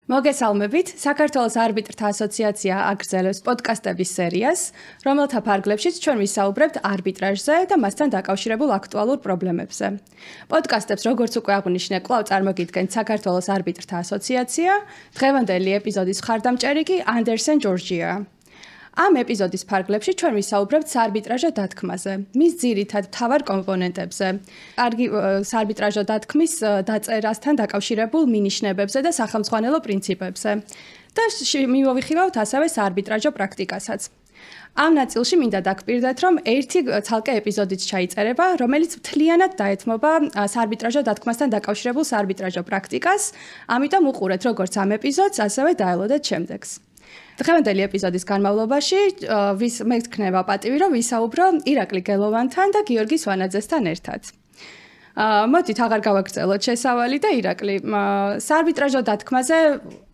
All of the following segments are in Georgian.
მოგესალმებით, საქართველოს არბიტრთა ასოციაცია აგრძელებს პოდკასტების სერიას, რომელთა ფარგლებშიც ჩვენ ვისაუბრებთ არბიტრაჟზე და მასთან დაკავშირებულ აქტუალურ პრობლემებზე. პოდკასტებს, როგორც უკვე აღვნიშნე, კვლავ წარმოგიდგენთ საქართველოს არბიტრთა ასოციაცია, დღევანდელი ეპიზოდის მხარდამჭერი კი Andersen Georgia. ამ ეპიზოდის ფარგლებში ჩვენ ვისაუბრებთ საარბიტრაჟო დათქმაზე, მის ძირითად მთავარ კომპონენტებზე, საარბიტრაჟო დათქმის დაწერასთან დაკავშირებულ მინიშნებებზე და სახელმძღვანელო პრინციპებზე და მივოვიხილავთ ასევე საარბიტრაჟო პრაქტიკასაც. ამ ნაწილში მინდა დაგპირდეთ, რომ ერთი ცალკე ეპიზოდიც ჩაიწერება, რომელიც მთლიანად დაეთმობა საარბიტრაჟო დათქმასთან დაკავშირებულ საარბიტრაჟო პრაქტიკას, ამიტომ უყურეთ როგორც ამ ეპიზოდს, ასევე დაელოდეთ შემდეგს. დღევანდელი ეპიზოდის განმავლობაში მე გქნება პატივი, რომ ვისაუბრო ირაკლი გელოვანთან და გიორგი სვანაძესთან ერთად. მოდით აღარ გავაგრძელოთ შესავალი და ირაკლი, საარბიტრაჟო დათქმაზე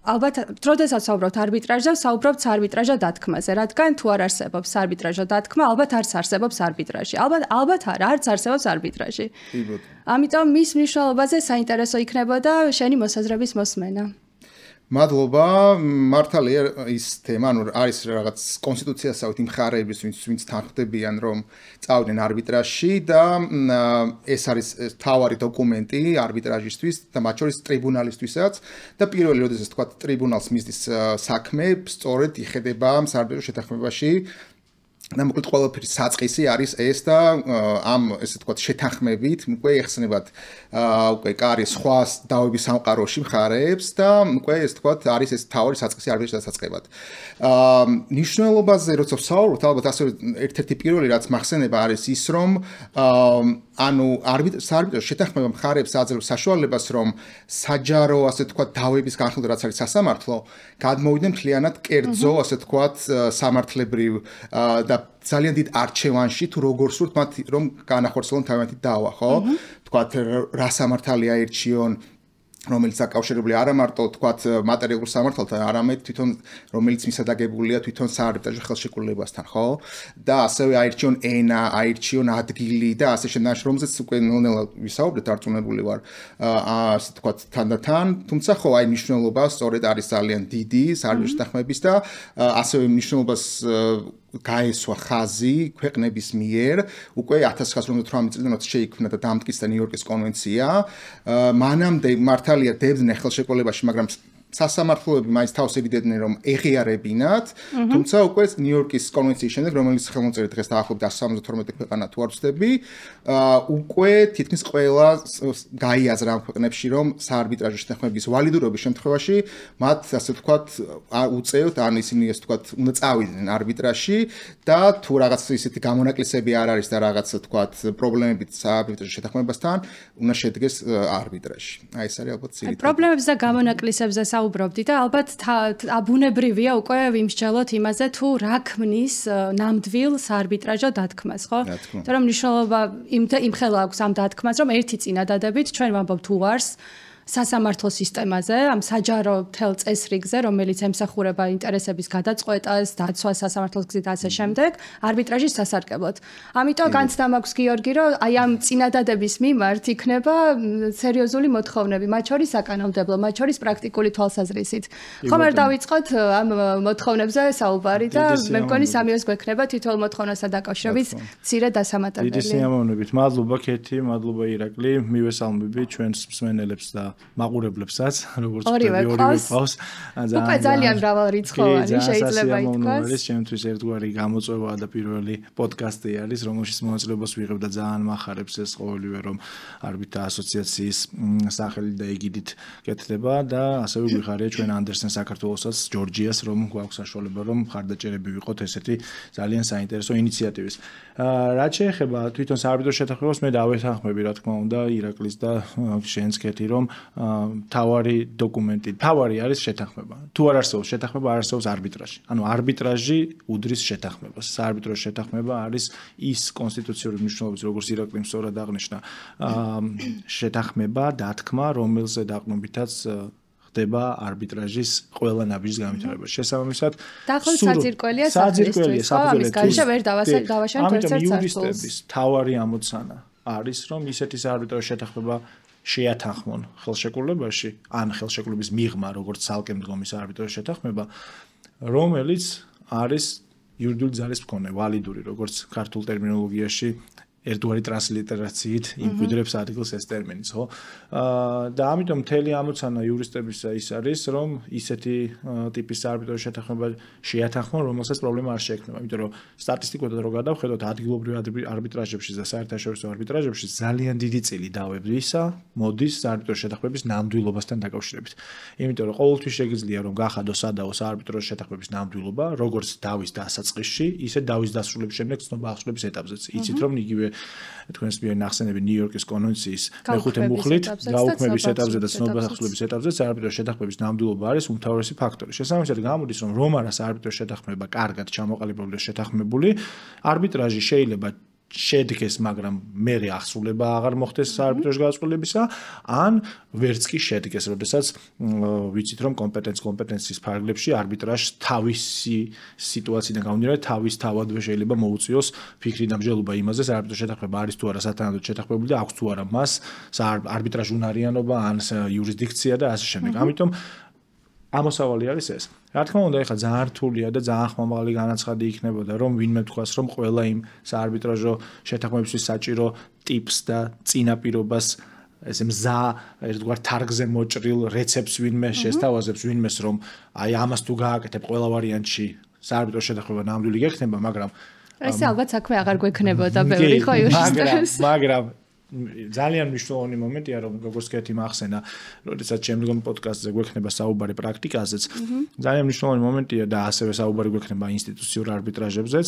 ალბათ როდესაც საუბრობთ არბიტრაჟზე, საუბრობთ საარბიტრაჟო დათქმაზე, რადგან თუ არ არსებობს საარბიტრაჟო დათქმა, ალბათ არც არსებობს არბიტრაჟი. ალბათ არც არსებობს არბიტრაჟი. ამიტომ მის მნიშვნელობაზე საინტერესო იქნებოდა შენი მოსაზრების მოსმენა. მადლობა, მართალია ის თემა, ანუ არის რაღაც კონსტიტუციასავით იმ მხარეების, ვინც თანხმდებიან, რომ წავიდნენ არბიტრაჟში და ეს არის მთავარი დოკუმენტი არბიტრაჟისთვის და მათ შორის ტრიბუნალისთვისაც და პირველი, როდესაც თქვა ტრიბუნალს მისდის საქმე, სწორედ იხედება საარბიტრო შეთანხმებაში და მოკლედ ყველაფერი საწყისი არის ეს და ამ ესე ვთქვათ შეთანხმებით უკვე ეხსნებათ უკვე კარი სხვა დავების სამყაროში მხარეებს და უკვე ესე ვთქვათ არის ეს თავი საწყისი არბიტრაჟის დასაწყებად. ნიშნულობაზე როცა ვსაუბრობთ, ალბათ ასევე ერთ-ერთი პირველი რაც მახსენება არის ის რომ ანუ საარბიტრო შეთანხმება მხარეებს აძლევს საშუალებას რომ საჯარო ასე ვთქვათ დავების განხილვა რაც არის სასამართლო გადმოვიდნენ მთლიანად კერძო ასე ვთქვათ სამართლებრივ და ძალიან დიდ არჩევანში თუ როგორ სურთ მათ რომ განახორციელონ თავიანთი დავა, ხო? ვთქვათ რა სამართალია ერჩიონ რომელიც აკავშირებულია არა მარტო თქვათ მატერიალურ სამართალთან, არამედ თვითონ რომელიც მისადაგებულია თვითონ საარბიტრაჟო ხელშეკრულებასთან, ხო? და ასევე აირჩიონ ენა, აირჩიონ ადგილი და ასე შემდეგ, რომელზეც უკვე ნელ-ნელა ვისაუბრეთ, დარწმუნებული ვარ, ასე თქვათ თანდათან, თუმცა ხო აი მნიშვნელობა სწორედ არის ძალიან დიდი საარბიტრაჟო შეთანხმების და ასევე მნიშვნელობას გაესვა ხაზი ქვეყნების მიერ უკვე 1958 წლიდან როცა შეიქმნა და დამტკიცდა ნიუ-იორკის კონვენცია, მანამდე მართალია დებდნენ ხელშეკრულებაში, მაგრამ სასამართლოები მაინც თავს ედიდებდნენ რომ ეღიარებინათ, თუმცა უკვე ნიუ-იორკის კონვენციის შემდეგ, რომელიც ხელმოწერით დღეს დაახლოებით 172 ქვეყანა თუ არ ვცდები, უკვე თითქმის ყველა გაიაზრა ამ ქვეყნებში, რომ საარბიტრაჟო შეთანხმების ვალიდურობის შემთხვევაში მათ ასე ვთქვათ უწევთ, ან ისინი ასე ვთქვათ უნდა წავიდნენ არბიტრაჟში და თუ რაღაც ისეთი გამონაკლისები არ არის და რაღაც ვთქვათ პრობლემებით საარბიტრაჟო შეთანხმებასთან უნდა შედგეს არბიტრაჟში. აი ეს არის ალბათ ძირითადი. პრობლემებს და გამონაკლისებზე საუბრობდი და ალბათ აბუნებრივია უკვე ვიმსჯელოთ იმაზე თუ რა ქმნის ნამდვილ საარბიტრაჟო დათქმას, ხო? იმიტომ რომ მნიშვნელობა იმხელა აქვს ამ დათქმას, რომ ერთი წინადადებით ჩვენ ვამბობთ უარს სასამართლო სისტემაზე, ამ საჯარო მთელ წესრიგზე, რომელიც ემსახურება ინტერესების გადაწყვეტას, დაცვას სასამართლოს გზით ასე შემდეგ, არბიტრაჟის სასარგებლოდ. ამიტომ განცდა მაქვს გიორგი, რომ აი ამ წინადადების მიმართ იქნება სერიოზული მოთხოვნები, მათ შორის საკანონმდებლო, მათ შორის პრაქტიკული თვალსაზრისით. ხომ არ დავიწყოთ ამ მოთხოვნებზე საუბარი და მე მგონი სამიოს გვექნება თითოეულ მოთხოვნასთან დაკავშირებით მცირე დასამატებელი. დიდი სიამოვნებით. მადლობა ქეთი, მადლობა ირაკლი, მივესალმები ჩვენს მსმენელებს და მაყურებლებსაც, როგორც ორივე ყავს. უკვე ძალიან მრავალრიცხოვანი შეიძლება ითქვას. ეს ჩემთვის ერთგვარი გამოწვევა და პირველი პოდკასტი არის, რომელშიც მონაწილეობას ვიღებ და ძალიან მახარებს ეს ყოველივე რომ არბიტრთა ასოციაციის სახელი და ეგიდით კეთდება და ასევე გვიხარია ჩვენ Andersen საქართველოსაც, ჯორჯიას, რომ გვაქვს საშუალება რომ მხარდაჭერები ვიყოთ ესეთი ძალიან საინტერესო ინიციატივის. რაც შეეხება თვითონ საარბიტრო შეთანხმებას, მე დავეთანხმები რა თქმა უნდა ირაკლის და შენს კეთი რომ თავარი დოკუმენტი, თავარი არის შეთანხმება. თუ არ არსებობს შეთანხმება, არ არსებობს არბიტრაჟი. ანუ არბიტრაჟი უდრის შეთანხმებას. საარბიტრო შეთანხმება არის ის კონსტიტუციური მნიშვნელობის, როგორც ირაკლიმ სწორად აღნიშნა, შეთანხმება, დათქმა, რომელზე დაყრდნობითაც ხდება არბიტრაჟის ყველა ნაბიჯის განვითარება. შესაბამისად, დაახლოებით საძირკველია საფრთხისთვის, ხო? ამის გარშე ვერ დავაშენთ ერთ-ერთ ამიტომ იურისტების თავარი ამოცანა არის, რომ ისეთი საარბიტრო შეთანხმება შეათანხმონ ხელშეკრულებაში, ან ხელშეკრულების მიღმა, როგორც ცალკე მდგომის არბიტრაჟის შეთანხმება, რომელიც არის იურიდიული ძალის მქონე, ვალიდური, როგორც ქართულ ტერმინოლოგიაში ერთგვარი ტრანსლიტერაციით იმკვიდრებს ადგილს ეს ტერმინიც, ხო? და ამიტომ მთელი ამოცანა იურისტებისა ის არის, რომ ისეთი ტიპის არბიტრაჟის შეთანხმება შეათანხმონ, რომელსაც პრობლემა არ შეექმნება, იმიტომ რომ სტატისტიკურად რო გადავხედოთ ადგილობრივ არბიტრაჟებში და საერთაშორისო არბიტრაჟებში ძალიან დიდი წილი დავებისა მოდის არბიტრაჟის შეთანხმების ნამდვილობასთან დაკავშირებით. იმიტომ რომ ყოველთვის შეგიძლია რომ გახადოს სადავო საარბიტრაჟის შეთანხმების ნამდვილობა, როგორც დავის დასაწყისში, ისე დავის დასრულების შემდეგ ცნობა აღსრულების ეტაპზეც. იცით რომ იგივე თქვენს მიერ ნახსენები ნიუ-იორკის კონვენციის მეხუთე მუხლით გაუქმების ეტაპზე და ცნობა აღსრულების ეტაპზე არბიტრაჟის შეთანხმების ნამდვილობა არის უმთავრესი ფაქტორი. შესაბამისად გამოდის რომ რომარას არბიტრაჟის შეთანხმება კარგად ჩამოყალიბებული შეთანხმებული, არბიტრაჟი შეიძლება შედგეს, მაგრამ მერე აღსრულება აღარ მოხდეს საარბიტრაჟო გადაწყვეტილებისა, ან ვერც კი შედგეს, როდესაც ვიცით რომ კომპეტენციის ფარგლებში არბიტრაჟს თავისი სიტუაციიდან გამომდინარე თავის თავადვე შეიძლება მოუწიოს ფიქრი დამჟელობა იმაზე, საარბიტრაჟო შეთანხმება არის თუ არა სათანადოდ შეთანხმებული და აქვს თუ არა მას არბიტრაჟ უნარიანობა ან იურისდიქცია და ასე შემდეგ. ამიტომ ამოსავალი არის ეს. რა თქმა უნდა, ეხლა ძალიან რთულია და ძალიან ხმამაღალი განაცხადი იქნებოდა, რომ ვინმე თქვას, რომ ყველა იმ საარბიტრაჟო შეთანხმებისთვის საჭირო ტიპს და წინაპირობას ესე მზა ერთგვარ თარგზე მოჭრილ რეცეპტს ვინმე შესთავაზებს, ვინმეს რომ აი ამას თუ გააკეთებ ყველა ვარიანტში საარბიტრაჟო შეთანხმება ნამდვილი გექნება, მაგრამ ეს ალბათ საქმე აღარ გვექნებოდა ბევრი ხო იურისტებს. მაგრამ ძალიან მნიშვნელოვანი მომენტია, რომ როგორც კეთი მახსენა, როდესაც შემდგომ პოდკასტზე გვექნება საუბარი პრაქტიკაზეც, ძალიან მნიშვნელოვანი მომენტია და ასევე საუბარი გვექნება ინსტიტუციურ არბიტრაჟებზეც.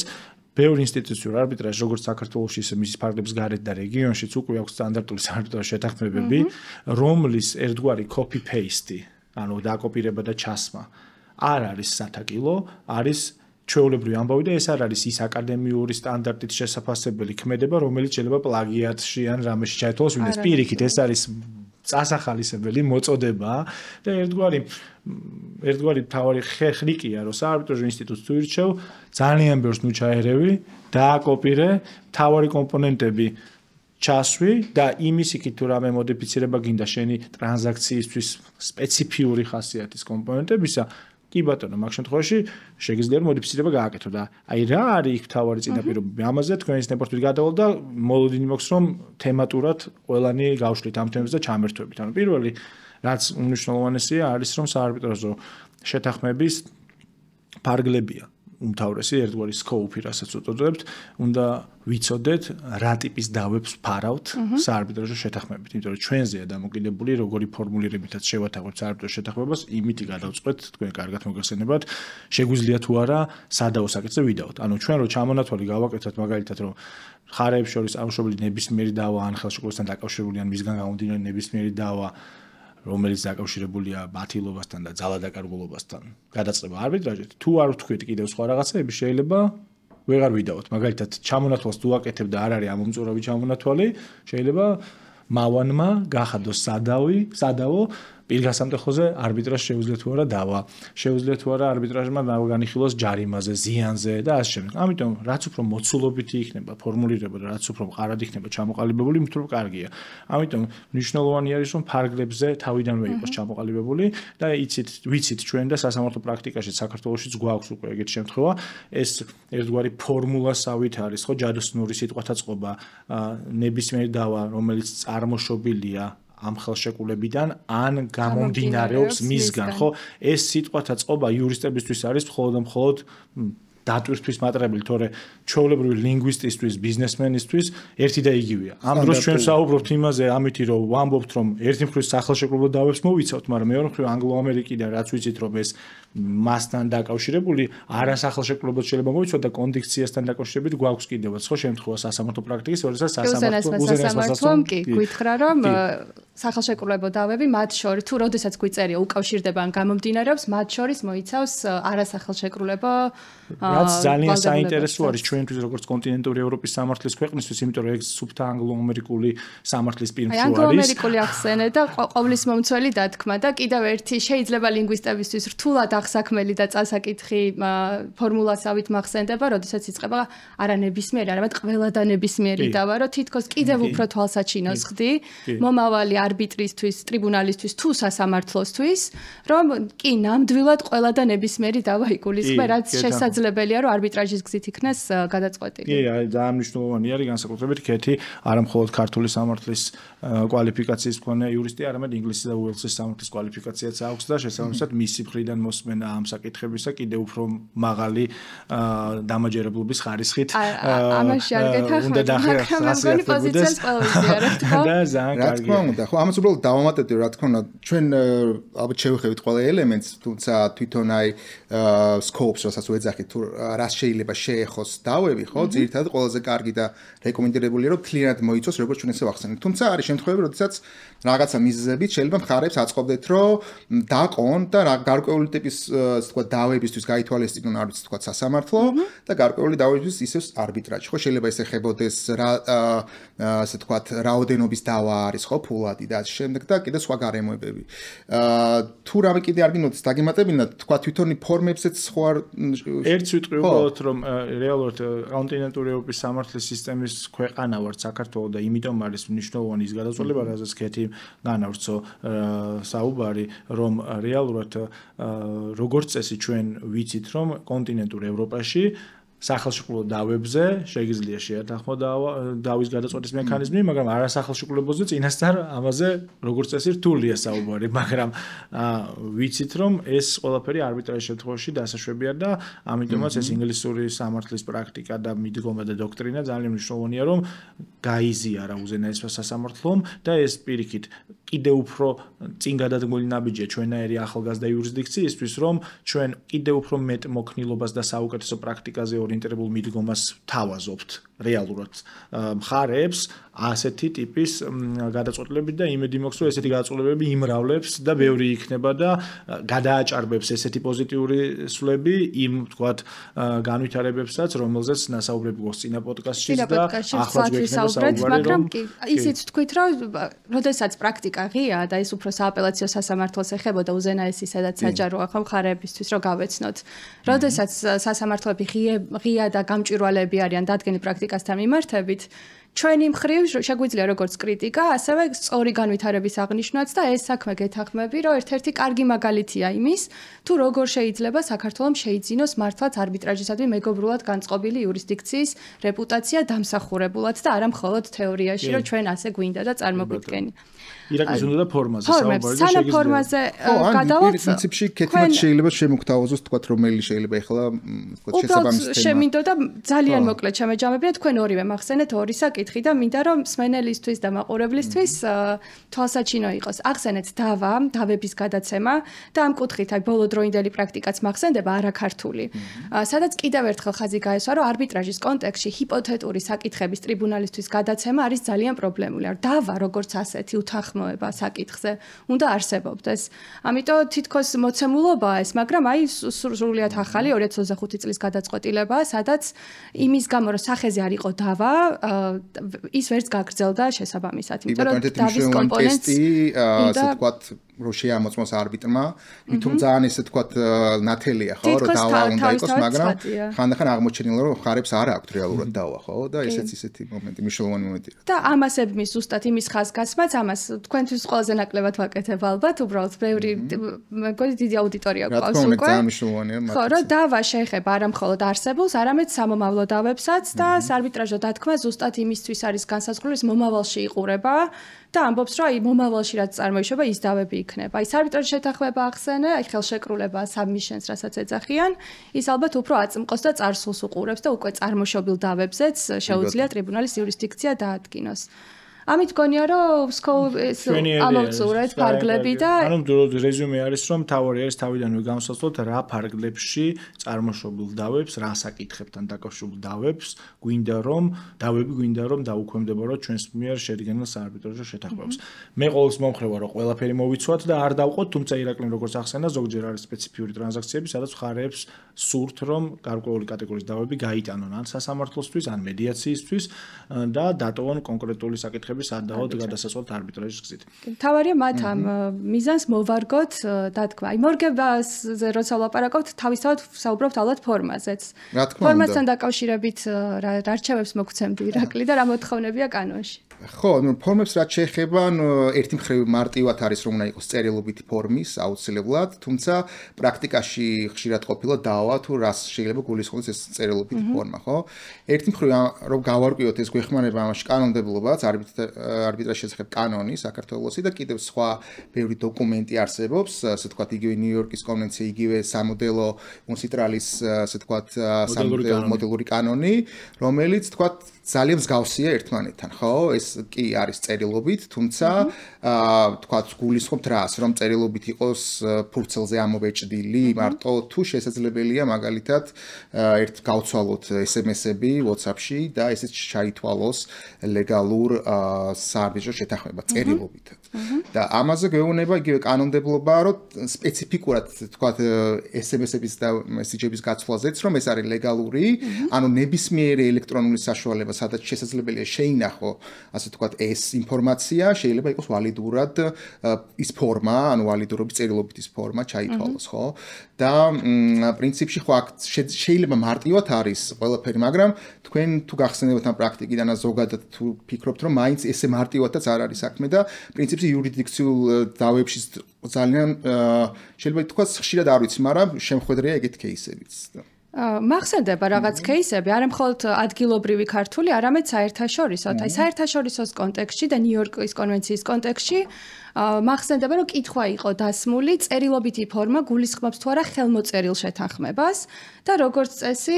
ბევრი ინსტიტუციურ არბიტრაჟი, როგორც საქართველოში, ისე მის ფარგლებს გარეთ და რეგიონშიც უკვე აქვს სტანდარტული არბიტრაჟის შეთანხმებები, რომლის ერთგვარი copy-paste, ანუ დაკოპირება და ჩასმა არ არის სათაკილო, არის ჩვეულებრივი ამბავი და ეს არ არის ის აკადემიური სტანდარტით შესაძლებელი ქმედება, რომელიც შეიძლება პლაგიატში ან რამეში ჩაითვალოს, ვინმეს პირიქით ეს არის წასახალისებელი მოწოდება და ერთგვარი თავარი ხრიკია, რომ საარბიტრაჟო ინსტიტუტს თუ ირჩევ, ძალიან ბევრს ნუ ჩაერევი, დააკოპირე, თავარი კომპონენტები ჩასვი და იმის იქით თუ რამე მოდიფიცირება გინდა შენი ტრანზაქციისთვის სპეციფიური ხასიათის კომპონენტებისა, კი ბატონო, მაგ შემთხვევაში შეგიძლია მოდიფიცირება გააკეთო და აი რა არის იქ თავარი წინაპირობები ამაზე თქვენის ნეპორტვით გადავალ და მოლოდინი მაქვს რომ თემატურად ყველანი გავშლით ამ თემებს და ჩამერთვებით. ანუ პირველი რაც უმნიშვნელოვანესია არის რომ საარბიტრაჟო შეთანხმების ფარგლებია უმთავრესი ერთგვარი სკოუპი, რასაც უწოდებთ, უნდა ვიცოდეთ რა ტიპის დავებს ფარავთ საარბიტრაჟო შეთანხმებით, იმიტომ რომ ჩვენზეა დამოკიდებული როგორი ფორმულირებითაც შევათანხმებთ საარბიტრაჟო შეთანხმებას, იმითი გადავწყვეტ, თქვენ კარგად მოგახსენებათ, შეგვიძლია თუ არა სადავო საკითხზე ვიდაოთ. ანუ ჩვენ რო ჩამონათვალი გავაკეთოთ მაგალითად რომ ხარების შორის ამშობილი ნებისმიერი დავა ან ხელშეკრულებასთან დაკავშირებული ან მისგან გამომდინარე ნებისმიერი დავა რომელიც დაკავშირებულია ბათილობასთან და ძალადაკარგულობასთან გადაწყება არბიტრაჟით, თუ არ ვთქვით კიდევ სხვა რაღაცები, შეიძლება ვეღარ ვიდაოთ. მაგალითად, ჩამონათვალს თუ აკეთებ და არ არის ამომწურავი ჩამონათვალი, შეიძლება მავანმა გახადოს სადავო პირგასამტეხოზე არბიტრაჟ შეუძლია თუ არა დავა. შეუძლია თუ არა არბიტრაჟმა განიხილოს ჯარიმაზე, ზიანზე და ასე შემდეგ. ამიტომ რაც უფრო მოცულობითი იქნება ფორმულირება და რაც უფრო მყარად იქნება ჩამოყალიბებული, მით უფრო კარგია. ამიტომ მნიშვნელოვანი არის რომ ფარგლებზე თავიდანვე იყოს ჩამოყალიბებული და ვიცით ჩვენ და სასამართლო პრაქტიკაში საქართველოშიც გვაქვს უკვე ეგეთი შემთხვევა, ეს ერთგვარი ფორმულასავით არის, ხო, ჯადოსნური სიტყვათა წყობა, ნებისმიერი დავა, რომელიც წარმოშობილია ამ ხელშეკრულებიდან ან გამომდინარეობს მისგან, ხო? ეს სიტყვათა წყობა იურისტებისთვის არის მხოლოდ დატვირთვის მატრებელი, თორე ჩვეულებრივი ლინგვისტისთვის, ბიზნესმენისთვის ერთი და იგივეა. ამ დროს ჩვენ საუბრობთ იმაზე, ამითი რომ ვამბობთ, რომ ერთი მხრივ სახელშეკრულებო დავებს მოვიცავთ, მაგრამ მეორე მხრივ ანგლო-ამერიკიდან რაც ვიცით, რომ ეს მასთან დაკავშირებული არასახელშეკრულებოდ შეიძლება მოვიცავთ და კონდიქციასთან დაკავშირებით გვაქვს კიდევაც ხო შემთხვევა სასამართლო პრაქტიკის, როდესაც სასამართლომ კი გითხრა, რომ სახელშეკრულებო დავები მათ შორის თუ როდესაც გვიწერია უკავშირდება ან გამომდინარეობს, მათ შორის მოიცავს არასახელშეკრულებო რაც ძალიან საინტერესო არის ჩვენთვის როგორც კონტინენტური ევროპის სამართლის ქვეყნისთვის, იმიტომ რომ ეს სუფთა ანგლო-ამერიკული სამართლის პირმშო არის. ანგლო-ამერიკული ახსენე და ყოვლის მომცველი დათქმა და კიდევ ერთი შეიძლება ლინგვისტებისთვის რთულად აღსაქმელი და წასაკითხი ფორმულასავით მახსენდება, როდესაც იწყება არანებისმიერი, არამედ ყველა და ნებისმიერი დავა, რომ თითქოს კიდევ უფრო თვალსაჩინოს ხდი, მომავალი არბიტრისთვის, ტრიბუნალისთვის თუ სასამართლოსთვის, რომ კი ნამდვილად ყველა და ნებისმიერი დავა იგულისხმება, რაც შესაძლებელია, რომ არბიტრაჟის გზით იქნას გადაწყვეტილი. კი, ძალიან მნიშვნელოვანი არის განსაკუთრებით ქეთი არა მხოლოდ ქართული სამართლის კვალიფიკაციის მქონე იურისტი, არამედ ინგლისის და უელსის სამართლის კვალიფიკაციაც აქვს და შესაბამისად მისი მხრიდან მოსმენა ამ საკითხებისა კიდევ უფრო მაღალი დამაჯერებლობის ხარისხით ამაში არ გეთახმებით, მაგრამ მეგონი პოზიციას ყველა ვიზიარებთ, ხო? და ძალიან რა თქმა უნდა, ხო, ამას უბრალოდ დავამატებდი, რა თქმა უნდა, ჩვენ ალბათ შევეხებით ყველა ელემენტს, თუმცა თვითონ აი სკოპს, რასაც უეძახით, თუ რას შეიძლება შეეხოს დავები, ხო? ძირითადად ყველაზე კარგი და რეკომენდებულია, რომ თლიანად მოიცოს, როგორც ჩვენ ესე ვახსენეთ. თუმცა არის შემთხვევები, როდესაც რაღაცა მიზეზებით შეიძლება მხარებს აწყობდეთ, რომ დაყონ და გარკვეული ტიპის, ასე თქვა, დავებისთვის გაითვალისწინონ არის თქვა სასამართლო და გარკვეული დავებისთვის ისევ არბიტრაჟი. ხო, შეიძლება ეს ეხებოდეს ასე თქვა, რაოდენობის დავა არის, ხო, ფულადი და ამ შემდეგ და კიდე სხვა გარემოებები. თუ რამე კიდე არ გინდოდეს დაგემატებინათ, თქვა თვითონ ფორმებზეც ხო არ ერთს ვიტყვი უბრალოდ რომ რეალურად კონტინენტური ევროპის სამართლის სისტემის ქვეყანა ვართ საქართველო და იმიტომ არის მნიშვნელოვანი ის გადაწყვეტილება, რაზეც ქეთი განავრცო საუბარი, რომ რეალურად როგორც წესი ჩვენ ვიცით, რომ კონტინენტურ ევროპაში სახელშეკრულო დავებზე შეიძლება შეათანხმო დავის გადაწყვეტის მექანიზმი, მაგრამ არასახელშეკრულოზე წინასწარ ამაზე როგორც წესი რთულია საუბარი, მაგრამ ვიცით რომ ეს ყველაფერი არბიტრაჟის შემთხვევაში დასაშვებია და ამიტომაც ეს ინგლისური სამართლის პრაქტიკა და მიდგომა და დოქტრინა ძალიან მნიშვნელოვანია, რომ გაიზიარა უზენაესმა სასამართლომ და ეს პირიქით კიდევ უფრო წინ გადადგმული ნაბიჯია ჩვენაერი ახალგაზრდა იურისდიქციისთვის, რომ ჩვენ კიდევ უფრო მეტ მოქნილობას და საუკეთესო პრაქტიკაზე ორიენტირებულ მიდგომას თავაზობთ რეალურად მხარეებს ასეთი ტიპის გადაწყვეტილებით და იმედი მაქვს, რომ ესეთი გადაწყვეტილებები იმრავლებს და ბევრი იქნება და გადააჭარბებს ესეთი პოზიტიური სვლები იმ თქვათ განვითარებებსაც, რომელზეც ნასაუბრები გვაქვს წინა პოდკასტში და ახლაც გვექნება საუბარი, მაგრამ ისიც თქვით, რომ როდესაც პრაქტიკა ღია და ის უფრო სააპელაციო სასამართლოს ეხებოდა უზენაესი, სადაც საჯაროა ხო მხარეებისთვის, რომ გავეცნოთ. როდესაც სასამართლოები ღია და გამჭვირვალეები არიან დადგენილ პრაქტიკასთან მიმართებით, ჩვენი მხრივ შეგვიძლია როგორც კრიტიკა, ასევე სწორი განვითარების აღნიშვნაც და ეს საქმე გეთანხმები, რომ ერთ-ერთი კარგი მაგალითია იმის, თუ როგორ შეიძლება საქართველოს შეიძინოს მართლაც არბიტრაჟისადმი მეგობრულად განწყობილი იურისდიქციის რეპუტაცია დამსახურებულად და არა მხოლოდ თეორიაში, რომ ჩვენ ასე გვინდა და წარმოგვიდგენია. ირაკლის უნდა და ფორმაზე საუბარი და შეიძლება ფორმაზე გადავალთ. პრინციპში ქეთმაც შეიძლება შემოგთავაზოს თქვა რომელი შეიძლება ეხლა თქვა შესაბამის თემა. შემინდოდა ძალიან მოკლედ შემეჯამებია თქვენ ორივე მახსენეთ ორი საკითხი და მინდა რომ მსმენელისთვის და მაყურებლისთვის თვალსაჩინო იყოს. ახსენეთ დავების გადაცემა და ამ კუთხით აი ბოლოდროინდელი პრაქტიკაც მახსენდება არაქართული. სადაც კიდევ ერთხელ ხაზი გაესვა რომ არბიტრაჟის კონტექსტში ჰიპოთეტური საკითხების ტრიბუნალისთვის გადაცემა არის ძალიან პრობლემული. დავა როგორც ასეთი უთანხმოება საკითხზე უნდა არსებობდეს. ამიტომ თითქოს მოცემულობაა ეს, მაგრამ აი სრულიად ახალი 2025 წლის გადაწყვეტილებაა, სადაც იმის გამო რომ სახეზე არ იყო დავა, ის ვერც გაგრძელდა შესაბამისად. იმიტომ რომ დავის კომპონენტი ასე ვთქვათ რო შეამოწმოს არბიტრმა, თუმცა ძალიან ესე ვთქვათ ნათელია, ხო, რომ დავა უნდა იყოს, მაგრამ ხანდახან აღმოჩენილა რომ ხარებს არ აქვთ რეალურად დავა, ხო, და ესეც ისეთი მომენტი, მნიშვნელოვანი მომენტია. და ამასებმის ზუსტად იმის ხაზგასმაც, ამას თქვენთვის ყველაზე ნაკლებად ვაკეთებ ალბათ, უბრალოდ ბევრი მეგონი დიდი აუდიტორია გვყავს უკვე. ძალიან მნიშვნელოვანია ხო, რომ დავა შეეხება არა მხოლოდ არსებულს, არამედ სამომავლო დავებსაც და არბიტრაჟო დათქმა ზუსტად იმისთვის არის განსაზღვრული, მომავალში იყურება და ამბობს, რომ აი მომავალში რაც წარმოიშვება, ის დავები იქნება. აი არბიტრაჟის შეთანხმება ახსენე, აი ხელშეკრულება submissions, რასაც ეძახიან, ის ალბათ უფრო აწმყოს და წარსულს უყურებს და უკვე წარმოშობილ დავებზეც შეუძლია ტრიბუნალის იურისდიქცია დაადგინოს. ამით გონია რომ ამოვწურეთ ფარგლები და ანუ რეზიუმე არის რომ თავი არის თავიდანვე გამოსასწოროთ რა ფარგლებში წარმოშობილ დავებს, რა საკითხებთან დაკავშირებულ დავებს გვინდა რომ დაუქვემდებაროთ ჩვენს მიერ შედგენილ საარბიტრაჟო შეთანხმებას. მე ყოველთვის მომხრევა რომ ყველაფერი მოვიცვათ და არ დავყოთ, თუმცა ირაკლიმ როგორც ახსენა, ზოგჯერ არის სპეციფიური ტრანზაქციები, სადაც მხარეებს სურთ რომ გარკვეული კატეგორიის დავები გაიტანონ ან სასამართლოსთვის, ან მედიაციისთვის და დატოვონ კონკრეტული საკითხები სადავოდ გადასასვლელთ არბიტრაჟის გზით. თავარია მათ ამ მიზანს მოვარგოთ დათქმა. აი მორგებაზე როცა ვლაპარაკობთ, თავისთავად საუბრობთ ალბათ ფორმაზეც. ფორმასთან დაკავშირებით რა რჩევებს მოგცემდი ირაკლი და რა მოთხოვნებია კანონში? ხო, ფორმებს რაც შეეხება, ერთი მხრივ მარტივად არის რომ უნდა იყოს წერილობითი ფორმის აუცილებლად, თუმცა პრაქტიკაში ხშირად ყოფილა დავა თუ რას შეიძლება გულისხმოს ეს წერილობითი ფორმა, ხო? ერთი მხრივ რომ გავარკვიოთ ეს გვეხმარება ამაში კანონმდებლობაც, არბიტრაჟის შესახებ კანონი საქართველოსი და კიდევ სხვა ბევრი დოკუმენტი არსებობს, ასე ვთქვათ, იგივე ნიუ-იორკის კონვენცია, იგივე სამოდელო უნციტრალის, ასე ვთქვათ, მოდელური კანონი, რომელიც ვთქვათ ძალიან მსგავსია ერთმანეთთან, ხო? ეს კი არის წერილობით, თუმცა ვთქვათ გულისხმობთ რას, რომ წერილობით იყოს ფურცელზე ამოვეჭდილი, მარტო თუ შესაძლებელია მაგალითად ერთ გავცვალოთ SMS-ები WhatsApp-ში და ესეც ჩაითვალოს ლეგალურ საარბიტრაჟო შეთანხმება წერილობითად. და ამაზე გვეუბნება იგივე კანონმდებლობა, რომ სპეციფიკურად ვთქვათ SMS-ების და მესიჯების გაცვლაზეც, რომ ეს არის ლეგალური, ანუ ნებისმიერი ელექტრონული საშუალება სადაც შესაძლებელია შეინახო, ასე ვთქვათ, ეს ინფორმაცია შეიძლება იყოს ვალიდურად ის ფორმა, ანუ ვალიდურობის წერილობით ის ფორმა ჩაითვალოს, ხო? და პრინციპში ხო აქ შეიძლება მარტივად არის ყველაფერი, მაგრამ თქვენ თუ გახსენებთ ამ პრაქტიკიდან ზოგადად თუ ფიქრობთ, რომ მაინც ესე მარტივადაც არ არის საქმე და პრინციპში იურიდიქციულ დავებში ძალიან შეიძლება ითქვას ხშირად არ ვიცი, მაგრამ შემხედრეა ეგეთ кейსებიც. მახსენდება რაღაც кейსები, არა მხოლოდ ადგილობრივი ქართული, არამედ საერთაშორისო. აი საერთაშორისოს კონტექსტში და ნიუ-იორკის კონვენციის კონტექსტში მახსენდება, რომ კითხვა იყო დასმული, წერილობითი ფორმა გულისხმობს თუ არა ხელმოწერილ შეთანხმებას და როგორც წესი,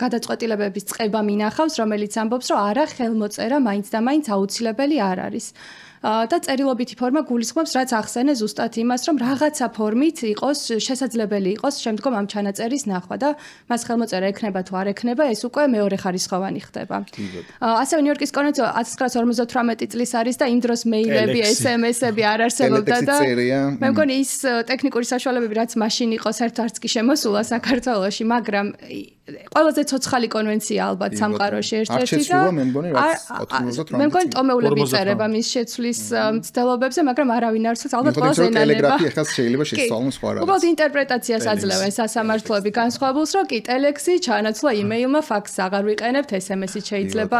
გადაწყვეტილებების წყება მინახავს, რომელიც ამბობს, რომ არა, ხელმოწერა მაინც და მაინც აუცილებელი არ არის. და წერილობითი ფორმა გულისხმობს, რაც ახსენე ზუსტად იმას, რომ რაღაცა ფორმით იყოს შესაძლებელი იყოს შემდგომ ამ ჩანაწერის ნახვა და მას ხელმოწერა ექნება თუ არ ექნება, ეს უკვე მეორე ხარისხოვანი ხდება. ასევე ნიუ-იორკის კონვენცია 1958 წლის არის და იმ დროს მეილები, SMS-ები არ არსებობდა და მე მგონი ის ტექნიკური საშუალებები, რაც მაშინ იყო, საერთოდ არც კი შემოსულა საქართველოში, მაგრამ ყველაზე ცოცხალი კონვენცია ალბათ სამყაროში ერთ-ერთი და მე მგონი ტომეულები იწერება მის შეცვლის მცდელობებზე, მაგრამ არავინ არ ცოცხალ ალბათ ყველაზე ენანება. ტელეგრაფი ახლა შეიძლება შეცვალოს სხვა რაღაც. უბრალოდ ინტერპრეტაციას აძლევენ სასამართლოები განსხვავებულს, რომ კი ტელექსი ჩაანაცვლა იმეილმა, ფაქსს აღარ ვიყენებთ, SMS-ით შეიძლება,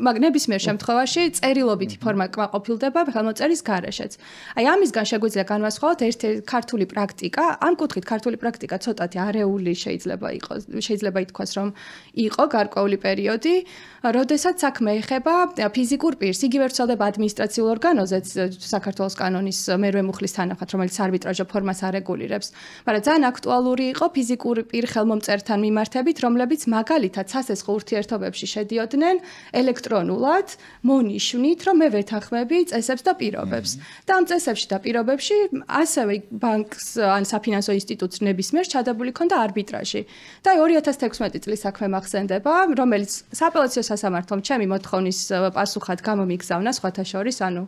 მაგრამ ნებისმიერ შემთხვევაში წერილობითი ფორმა კმაყოფილდება ხელმოწერის გარეშეც. აი ამისგან შეგვიძლია განვასხვაოთ ერთ-ერთი ქართული პრაქტიკა, ამ კუთხით ქართული პრაქტიკა ცოტათი არეული შეიძლება იყოს, შეიძლება ითქვას, რომ იყო გარკვეული პერიოდი, როდესაც საქმე ეხება ფიზიკურ პირს, იგივე ვრცელდება ადმინისტრაციულ ორგანოზეც საქართველოს კანონის მერვე მუხლის თანახმად, რომელიც არბიტრაჟო ფორმას არეგულირებს, მაგრამ ძალიან აქტუალური იყო ფიზიკურ პირ ხელმომწერთან მიმართებით, რომლებიც მაგალითად სასესხო ურთიერთობებში შედიოდნენ ელექტრონულად, მონიშნით, რომ მე ვეთანხმები წესებს და პირობებს. და ამ წესებში და პირობებში ასევე ბანკს ან საფინანსო ინსტიტუტს ნებისმიერ ჩადებული ქონდა არბიტრაჟი. და 2016 წლის საქმე მახსენდება, რომელიც სააპელაციო სასამართლომ ჩემი მოთხოვნის პასუხად გამომიგზავნა სხვათა შორის, ანუ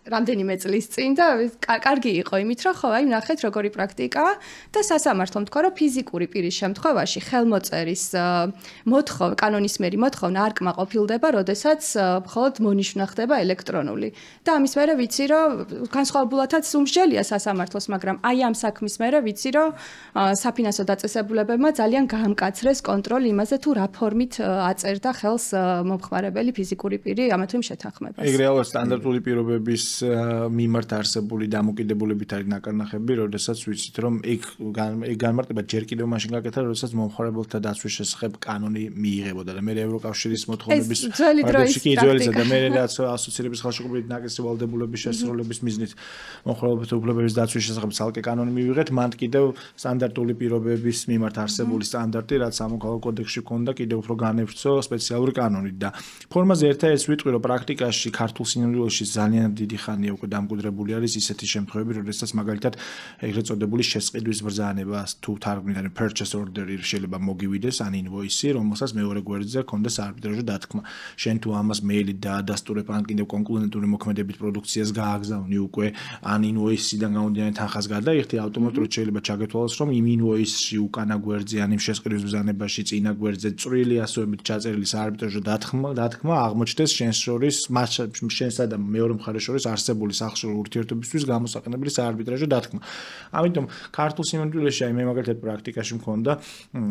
რამდენიმე წლის წინ და კარგი იყო იმით, რომ ხო, აი ნახეთ როგორი პრაქტიკაა და სასამართლომ თქვა, რომ ფიზიკური პირის შემთხვევაში ხელმოწერის კანონისმიერი მოთხოვნა არ კმაყოფილდება, როდესაც მხოლოდ მონიშნა ხდება ელექტრონული. და ამის მერე ვიცი, რომ განსხვავებულათაც უმსჯელია სასამართლოს, მაგრამ აი ამ საქმის მერე ვიცი, რომ საფინანსო დაწესებულებებმა ძალიან გაამკაცრეს კონტროლი იმაზე, თუ რა ფორმით აწერდა ხელს მომხმარებელი ფიზიკური პირი ამა თუ იმ შეთანხმებას. ეგ რეალურად სტანდარტული პირობების მიმართ არსებული დამოკიდებულებით არის ნაკარნახები, როდესაც ვიცით, რომ ეგ განმარტება ჯერ კიდევ მაშინ გაკეთა, როდესაც მომხმარებელთა დაცვის შესახებ კანონი მიიღებოდა და მე ევროკავშირის მოთხოვნების პარადოქსი და მე რაც ასოცირების ხელშეკრულებით ნაკისრი ვალდებულების შესრულების მიზნით მომხმარებელთა უფლებების დაცვის შესახებ ცალკე კანონი მივიღეთ, მან კიდევ სტანდარტული პირობების მიმართ არსებული სტანდარტი, რაც სამოქალაქო კოდექსში ჰქონდა, კიდევ უფრო განევრცო სპეციალური კანონით და ფორმაზე ერთადერთს ვიტყვი, რომ პრაქტიკაში ქართულ სინამდვილეში ძალიან დიდი ხანია უკვე დამკვიდრებული არის ისეთი შემთხვევები, როდესაც მაგალითად ეგრეთ წოდებული შესყიდვის ბრძანება თუ თარგმნით არის purchase order-ი შეიძლება მოგივიდეს ან invoice-ი, რომელსაც მეორე გვერდზე ჰქონდეს არბიტრაჟო დათქმა. შენ თუ ამას მეილით დაადასტურებ ან კიდევ კონკურენტული მოქმედებით პროდუქციას გააგზავნი უკვე ან invoice-დან გამომდინარე თანხას გადაიხდი, ავტომატურად შეიძლება ჩაგეთვალოს, რომ იმ invoice-ში უკანა გვერდზე ან იმ შესყიდვის ბრძანებაში წინა გვერდზე წვრილი ასოებით ჩაწერილი საარბიტრაჟო დათქმა აღმოჩნდეს შენს შენსა და მეორე მხარეს შორის არსებული სახშირი ურთიერთობისთვის გამოსაყენებელი საარბიტრაჟო დათქმა. ამიტომ ქართულ სიმონტვილეში მე მაგალითად პრაქტიკაში მქონდა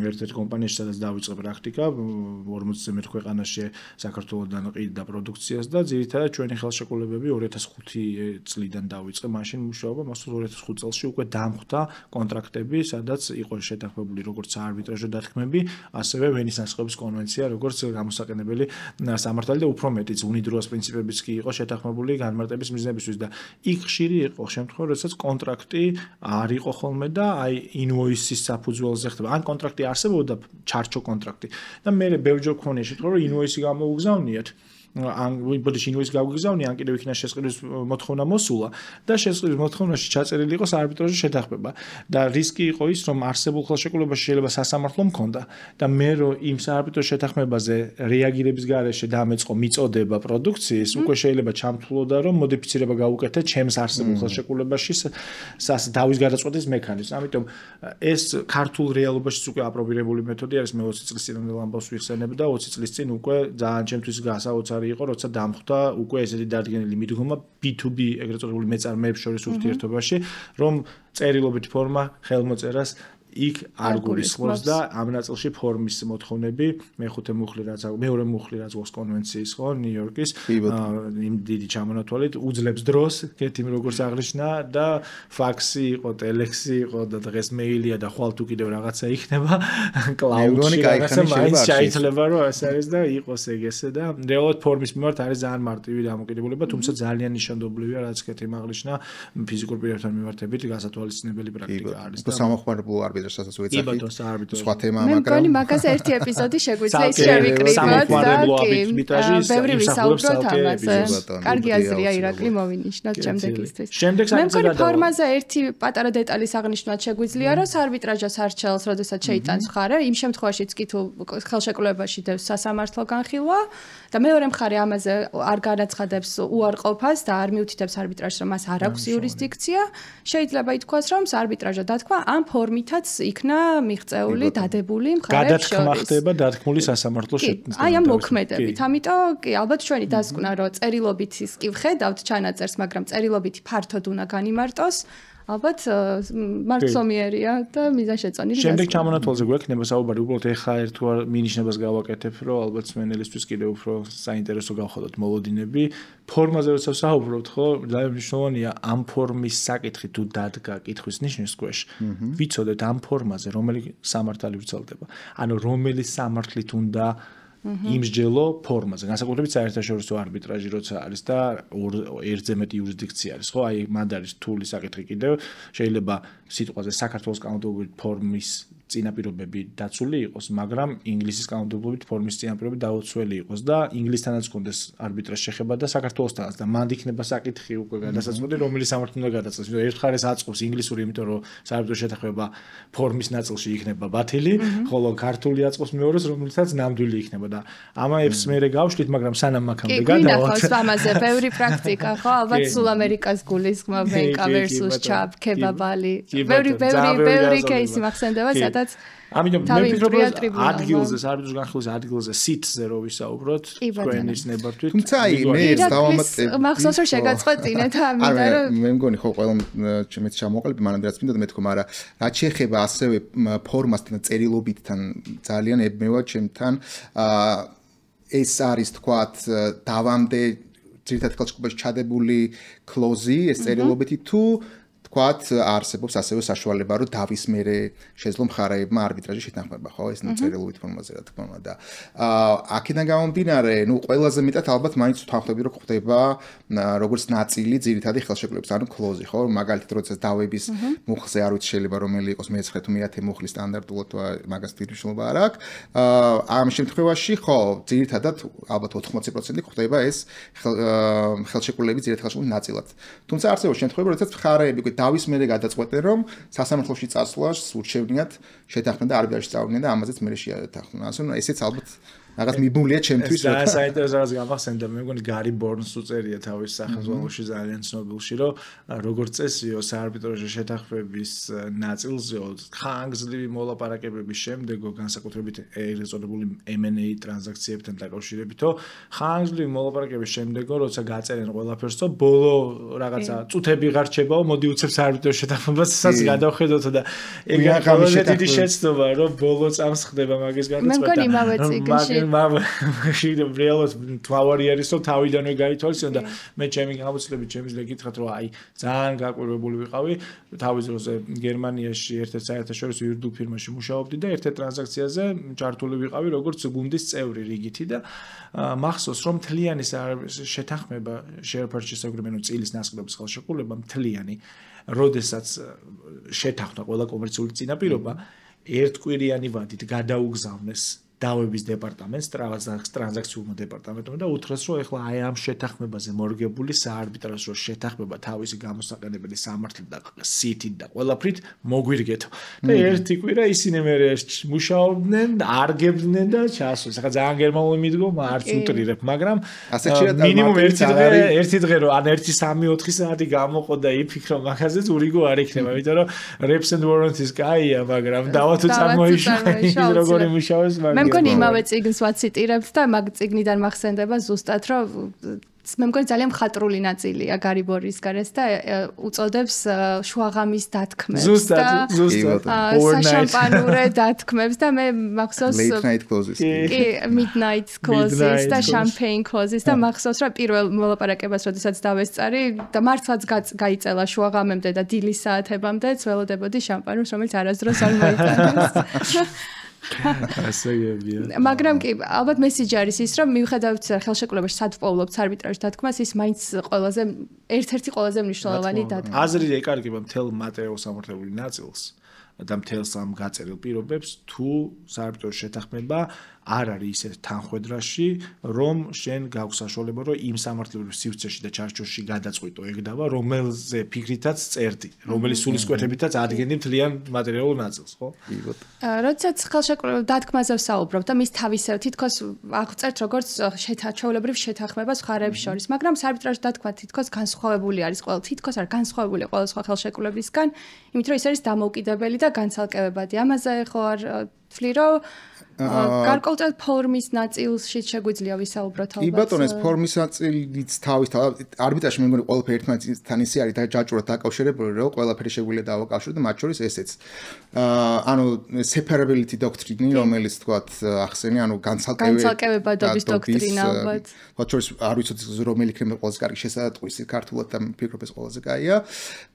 ერთ-ერთ კომპანიაში სადაც დავიწყე პრაქტიკა 40-ზე მეტ ქვეყანაში საქართველოსდან ყიდდა პროდუქციას და ძირითადად ჩვენი ხელშეკრულებები 2005 წლიდან დავიწყე მაშინ მუშაობა, მას 2005 წელს უკვე დამხვდა კონტრაქტები, სადაც იყო შეთანხმებული როგორც საარბიტრაჟო დათქმები, ასევე ვენის ნასხლების კონვენცია, როგორც გამოსაყენებელი სამართალი და უფრო მეტიც უნიდროას პრინციპებიც კი იყო შეთანხმებული განმარტების მიზნებისთვის და იქ ხშირი იყო შემთხვევა, როდესაც კონტრაქტი არ იყო ხოლმე და აი ინვოისის საფუძველზე ხდება. ან კონტრაქტი არსებობდა, ჩარჩო კონტრაქტი და მე ბევრჯერ მქონია შემთხვევა, რომ ინვოისი გამოუგზავნიათ. ან ბოდიში ინვოისი გაგვიგზავნია, ან კიდევ იქნა შესყიდვის მოთხოვნა მოსულა და შესყიდვის მოთხოვნაში ჩაწერილი იყო საარბიტრაჟო შეთანხმება და რისკი იყო ის, რომ არსებულ ხელშეკრულებაში შეიძლება სასამართლო მქონდა და მე რომ იმ საარბიტრაჟო შეთანხმებაზე რეაგირების გარეშე დამეწყო მიწოდება პროდუქციის, უკვე შეიძლება ჩამთვლოდა, რომ მოდიფიცირება გავუკეთე ჩემს არსებულ ხელშეკრულებაში დავის გადაწყვეტის მექანიზმს. ამიტომ ეს ქართულ რეალობაშიც უკვე აპრობირებული მეთოდი არის. მე 20 წლის წინამდელ ამბავს ვიხსენებ და 20 წლის წინ უკვე ძალიან ჩემთვის გასაოცარი იყო, როცა დამხვდა უკვე ესეთი დადგენილი მიდგომა B2B ეგრეთ წოდებული მეწარმეებს შორის ურთიერთობაში, რომ წერილობითი ფორმა ხელმოწერას იქ არ გულისხმობს და ამ ნაწილში ფორმის მოთხოვნები მეხუთე მუხლი რაც მეორე მუხლი რაც გვაქვს კონვენციის ხო ნიუ-იორკის იმ დიდი ჩამონათვალით უძლებს დროს კეთიმ როგორც აღნიშნა და ფაქსი იყო ტელექსი იყო და დღეს მეილია და ხვალ თუ კიდევ რაღაცა იქნება კლაუდში რაღაცა მაინც შეიძლება რომ ეს არის და იყოს ეგესე და რეალურად ფორმის მიმართ არის ძალიან მარტივი დამოკიდებულება თუმცა ძალიან ნიშანდობლივია რაც კეთიმ აღნიშნა ფიზიკურ პირებთან მიმართებით გასათვალისწინებელი პრაქტიკა არის და სამოხმარებლო არბიტრაჟსაც ვეძახით სხვა თემა მაგრამ მე მგონი მაგაზე ერთი ეპიზოდი შეგვიძლია ის შევიკრიბოთ და ბევრი ვისაუბროთ ამაზე კარგი აზრია ირაკლი მოვინიშნოთ შემდეგისთვის მე მგონი ფორმაზე ერთი პატარა დეტალის აღნიშვნაც შეგვიძლია რომ საარბიტრაჟოს არჩეულს როდესაც შეიტანს მხარე იმ შემთხვევაშიც კი თუ ხელშეკრულებაში დევს სასამართლო განხილვა და მეორე მხარე ამაზე არ განაცხადებს უარყოფას და არ მიუთითებს არბიტრაჟს რომ მას არ აქვს იურისდიქცია შეიძლება ითქვას რომ საარბიტრაჟო დათქმა ამ ფორმითაც იქნა მიღწეული დადებული მხარეებს შორის. გადათქმა ხდება დათქმული სასამართლოს შეტანილობით. აი ამ მოქმედებით. ამიტომ კი ალბათ ჩვენი დასკვნა რომ წერილობით ის კი ვხედავთ ჩანაწერს, მაგრამ წერილობითი ფართოდ უნდა განიმარტოს. ალბათ მარცომიერია და მიზანშეწონილი. შემდეგ ჩამონათვალზე გვექნება საუბარი უბრალოდ ეხა ერთგვარ მინიშნებას გავაკეთებ, რომ ალბათ სმენელისთვის კიდევ უფრო საინტერესო გავხადოთ მოლოდინები. ფორმაზე როცა საუბრობთ, ხო, ძალიან მნიშვნელოვანია ამ ფორმის საკითხი თუ დადგა კითხვის ნიშნის ქვეშ. ვიცოდეთ ამ ფორმაზე რომელი სამართალი ვრცელდება. ანუ რომელი სამართლით უნდა იმსჯელო ფორმაზე. განსაკუთრებით საერთაშორისო არბიტრაჟი როცა არის და ერთზე მეტი იურისდიქცია არის, ხო? აი მანდ არის რთული საკითხი კიდევ. შეიძლება სიტყვაზე საქართველოს კანონმდებლობით ფორმის წინაპირობები დაცული იყოს, მაგრამ ინგლისის კანონმდებლობით ფორმის წინაპირობები დაუცველი იყოს და ინგლისთანაც კონდეს არბიტრაჟ შეხება და საქართველოსთანაც და მანდ იქნება საკითხი უკვე გადასაწყვეტი, რომელი სამართლი უნდა გადაწყვეტს. ერთ ხარეს აწყობს ინგლისური, იმიტომ რომ საარბიტრო შეთანხმება ფორმის ნაწილში იქნება ბათილი, ხოლო ქართული აწყობს მეორეს, რომელიცაც ნამდვილი იქნება და ამაებს მერე გავშლით, მაგრამ სანამ აქამდე გადავართ. კი, ნახავს ამაზე ბევრი პრაქტიკა, ხო? ალბათ სულ ამერიკას გულისხმობ ბენკა versus chap kebabali. ბევრი кейსი მახსენდება, სადაც ამიტომ მე ვფიქრობ რომ ადგილზე საარბიტრაჟო განხილვის ადგილზე სიტზე რო ვისაუბროთ თქვენის ნებართვით თუმცა აი მე ეს დავამატებ მახსოვს რომ შეგაწყვეტინეთ ამიტომ რომ მე მგონი ხო ყველა ჩემით ჩამოყალიბე მანამდე რაც მინდოდა მეთქვა მაგრამ რაც შეეხება ასევე ფორმასთან და წერილობითთან ძალიან ებმევა ჩემთან ეს არის თქვათ დავამდე ძირითადად ხელშეკრულებაში ჩადებული კლოზი ეს წერილობითი თუ თქვათ არსებობს ასევე საშუალება რომ დავის მერე შეძლო მხარეებმა არბიტრაჟი შეთანხმება ხო ეს წერილობით ფორმაზე რა თქმა უნდა და აქედან გამომდინარე ნუ ყველაზე მეტად ალბათ მაინც ვთანხმდები რომ ხდება როგორც ნაწილი ძირითადი ხელშეკრულების ანუ კლოზი ხო მაგალითად როდესაც დავების მუხლზე არ ვიცი შეიძლება რომელი იყოს მე-9 თუ მე-10 მუხლის სტანდარტულად მაგას თვითმშობა არ აქვს ამ შემთხვევაში ხო ძირითადად ალბათ 80% ხდება ეს ხელშეკრულების ძირითადი ხელშეკრულების ნაწილად თუმცა არსებობს შემთხვევები როდესაც მხარეები დავის მერე გადაწყვეტენ რომ სასამართლოში წასვლას ურჩევნიათ შეთანხმება და არბიტრაჟში წავიდნენ და ამაზეც მერე შეათანხმდნენ. ასე რომ ესეც ალბათ რაღაც მიბმულია ჩემთვის რა საინტერესო რაღაც გამახსენდა მე მგონი გარი ბორნს უწერია თავის სახელმწიფოში ძალიან ცნობილში რომ როგორც წესიო საარბიტრაჟო შეთანხმების ნაწილზეო ხანგრძლივი მოლაპარაკებების შემდეგო განსაკუთრებით ეგრეთ წოდებული M&A ტრანზაქციებთან დაკავშირებითო ხანგრძლივი მოლაპარაკების შემდეგო როცა გაწერენ ყველაფერსო ბოლო რაღაცა წუთები გარჩებაო მოდი უცებ საარბიტრაჟო შეთანხმებასაც გადავხედოთ და ეგ ყველაზე დიდი შეცდომა რომ ბოლო წამს ხდება მაგის განაცხადება მე მგონი იმავე წიგნში რეალურად თავარი არის რომ თავიდანვე გაითვალისწინო და მე ჩემი გამოცდილებით შემიძლია გითხრათ რომ აი ძალიან გაკვირვებული ვიყავი თავის დროზე გერმანიაში ერთ-ერთ საერთაშორისო იურიდიულ ფირმაში მუშაობდი და ერთ-ერთ ტრანზაქციაზე ჩართული ვიყავი როგორც გუნდის წევრი რიგითი და მახსოვს რომ მთლიანი შეთანხმება share purchase agreement-ო წილის ნასყიდობის ხელშეკრულება მთლიანი როდესაც შეთანხმდა ყველა კომერციული წინაპირობა ერთკვირიანი ვადით გადაუგზავნეს დავების დეპარტამენტს ტრანზაქციულმა დეპარტამენტმა და უთხრეს რომ ეხლა აი ამ შეთანხმებაზე მორგებული საარბიტრაჟო შეთანხმება თავისი გამოსაყენებელი სამართლით და სიტით და ყველაფრით მოგვირგეთო და ერთი კვირა ისინი მე მუშაობდნენ არგებდნენ და ჩასვეს ახლა ძალიან გერმანული მიდგომა არც უტრირებ მაგრამ მინიმუმ ერთი დღე რომ ან 1-3-4 საათი გამოყო და იფიქრო მაგაზეც ურიგო არ იქნება იმიტომ რომ reps and warranties კაია მაგრამ დავათუ წარმოიშვა როგორი მუშაობს მაგრამ მე მგონი იმავე წიგნს ვაციტირებთ და მაგ წიგნიდან მახსენდება ზუსტად რომ მე მგონი ძალიან მხატვრული ნაწილია გარი ბორის გარეს და უწოდებს შუაღამის დათქმებს ზუსტად საშამპანურე დათქმებს და მე მახსოვს კი midnight closes და champagne closes და მახსოვს რომ პირველ მოლაპარაკებას როდესაც დავესწარი და მართლაც გაიწელა შუაღამემდე და დილის საათებამდე ცველოდებოდი შამპანურს რომელიც არასდროს არ მოიწონეს მაგრამ კი ალბათ მესიჯი არის ის რომ მიუხედავად ხელშეკრულებაში სად ვპოულობთ არბიტრაჟის დათქმას ის მაინც ყველაზე ერთ-ერთი ყველაზე მნიშვნელოვანი დათქმა აზრი ეკარგება მთელ მატერიალს სამართლებული ნაწილს და მთელს ამ გაწერილ პირობებს თუ საარბიტრაჟო შეთანხმება არ არის ისეთ თანხვედრაში რომ შენ გაქვს საშუალება რომ იმ სამართლებრივ სივრცეში და ჩარჩოში გადაწყვიტო ეგდავა რომელზე ფიქრითაც წერდი რომელიც სულისკვეთებითაც ადგენდი მთლიან მატერიალურ ნაწილს ხო როდესაც ხელშეკრულება დათქმაზე ვსაუბრობ და მის თავისევ თითქოს აღწერთ როგორც ჩვეულებრივ შეთანხმებას მხარეების შორის მაგრამ საარბიტრაჟო დათქმა თითქოს განსხვავებული არის თითქოს არ განსხვავებული ყველა სხვა ხელშეკრულებისგან იმიტომ რომ ის არის დამოუკიდებელი და განცალკევებადი ამაზე ხო არ თვლი რომ გარკვეულ ფორმის ნაწილში შეგვიძლია ვისაუბროთ ალბათ. კი ბატონო, ეს ფორმის ნაწილიც თავის არბიტრაჟში მე მგონი ყველაფერი ერთმანეთთან ისე არის დაჯაჭვურად დაკავშირებული, რომ ყველაფერი შეგვიძლია დავაკავშიროთ და მათ შორის ესეც. ანუ separability doctrine, რომელიც თქვათ ახსენე, ანუ განცალკევებადობის დოქტრინა ალბათ. მათ შორის არ ვიცოდი რომელი იქნება ყველაზე კარგი შესაძლებელი ფიქრობთ და ფიქრობ ეს ყველაზე კაია.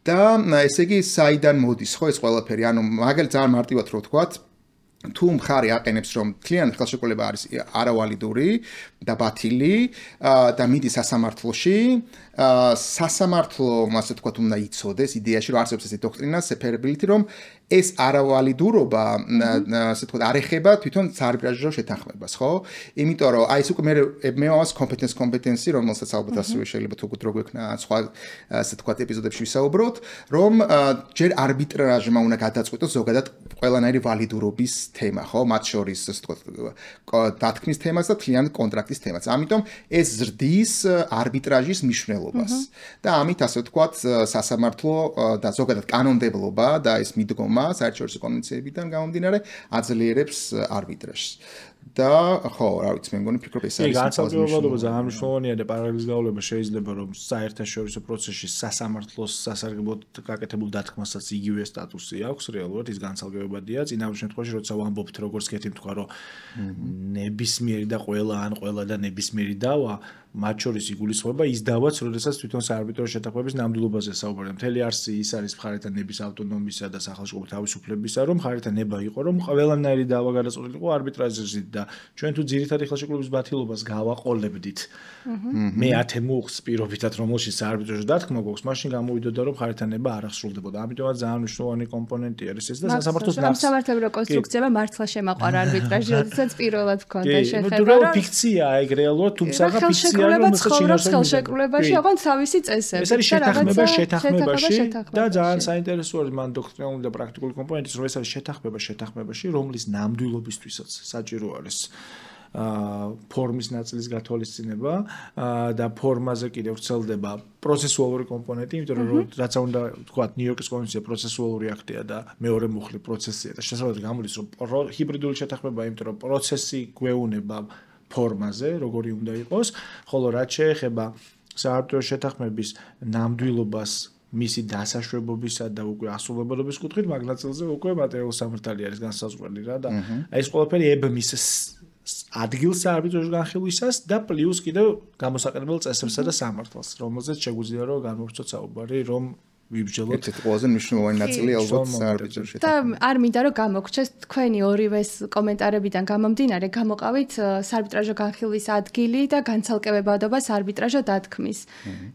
და ესე იგი საიდან მოდის ხო ეს ყველაფერი? ანუ მაგალითად ძალიან მარტივად რო ვთქვათ თუ მხარე აყენებს რომ თლიანი ხელშეკრულება არის არავალიდური და ბათილი და მიდის სასამართლოში სასამართლო ასე თქვათ უნდა იცოდეს იდეაში რომ არსებობს ეს დოქტრინა separability რომ ეს არავალიდურობა ასე თქვათ არ ეხება თვითონ საარბიტრაჟო შეთანხმებას ხო იმიტომ რომ აი ეს უკვე მე ამას competence რომელსაც ალბათ ასევე შეიძლება თუ გუდრო გვექნა სხვა ასე თქვათ ეპიზოდებში ვისაუბროთ რომ ჯერ არბიტრაჟმა უნდა გადაწყვიტოს ზოგადად ყველანაირი ვალიდურობის თემა ხო მათ შორის ასე თქვათ დათქმის თემას და თლიანი კონტრაქტის თემას ამიტომ ეს ზრდის არბიტრაჟის მნიშვნელობას და ამით ასე ვთქვათ სასამართლო და ზოგადად კანონმდებლობა და ეს მიდგომა საერთაშორისო კონვენციებიდან გამომდინარე აძლიერებს არბიტრაჟს და ხო რა ვიცი მე მგონი ფიქრობ ეს არის განსაკუთრებულობა ძალიან მნიშვნელოვანია და პარალელის გავლება შეიძლება რომ საერთაშორისო პროცესში სასამართლოს სასარგებლოდ გაკეთებულ დათქმასაც იგივე სტატუსი აქვს რეალურად ის განსაკუთრებადია წინავ შემთხვევაში როცა ვამბობთ როგორც კეთი თქვა რომ ნებისმიერი და ყველა და ნებისმიერი დავა მათ შორის იგულისხმება ის დავაც, როდესაც თვითონ საარბიტრაჟო შეთანხმების ნამდვილობაზე საუბარია. მთელი არსი ის არის მხარეთა ნების ავტონომიისა და სახელმწიფო თავისუფლებისა, რომ მხარეთა ნება იყო, რომ ყველანაირი დავა გადაწყვეტილიყო არბიტრაჟით და ჩვენ თუ ძირითადი ხელშეკრულების ბათილობას გავაყოლებდით. მე 10 მუხს პირობითად რომელშიც საარბიტრაჟო დათქმა გვაქვს, მაშინ გამოვიდოდა რომ მხარეთა ნება არ აღსრულდებოდა. ამიტომაც ძალიან მნიშვნელოვანი კომპონენტი არის ეს და სასამართლოს სამართლებრივი კონსტრუქცია მართლა შემაყვარა არბიტრაჟი, როდესაც პირველად ჰქონდა შეხედა რომ ფიქცია ეგ რეალურად თუმცა ფიქცია ხელშეკრულებაში აღარ თავისი წესები. ეს არის შეთანხმება შეთანხმებაში და ძალიან საინტერესო არის მან დოქტრინალური და პრაქტიკული კომპონენტის, რომ ეს არის შეთანხმება შეთანხმებაში, რომლის ნამდვილობისთვისაც საჭირო არის ფორმის ნაწილის გათვალისწინება და ფორმაზე კიდევ ვრცელდება პროცესუალური კომპონენტი, იმიტომ რომ რაც უნდა ვთქვათ, ნიუ-იორკის კონვენცია პროცესუალური აქტია და მეორე მუხლი პროცესია და შესაძლოა გამოდის რომ ჰიბრიდული შეთანხმება, იმიტომ რომ პროცესი გვეუნება ფორმაზე, როგორი უნდა იყოს, ხოლო რაც შეეხება საარბიტრო შეთანხმების ნამდვილობას მისი დასაშვებობისა და უკვე ასრულებადობის კუთხით მაგ ნაწილზე უკვე მატერიალური სამართალი არის განსაზღვრელი რა და ეს ყველაფერი ებმის ადგილს საარბიტროჟ განხილვისას და პლუს კიდევ გამოსაყენებელ წესებსა და სამართალს, რომელზეც შეგვიძლია რომ განმოვხსნათ საუბარი, რომ ვიბრძოლოთ. ერთ-ერთი ყველაზე მნიშვნელოვანი ნაწილი ალბათ საარბიტრო შეთანხმება. და არ მინდა რომ გამოგჩეს თქვენი ორივეს კომენტარებიდან გამომდინარე, გამოყავით საარბიტრაჟო განხილვის ადგილი და განცალკევებადობა საარბიტრაჟო დათქმის.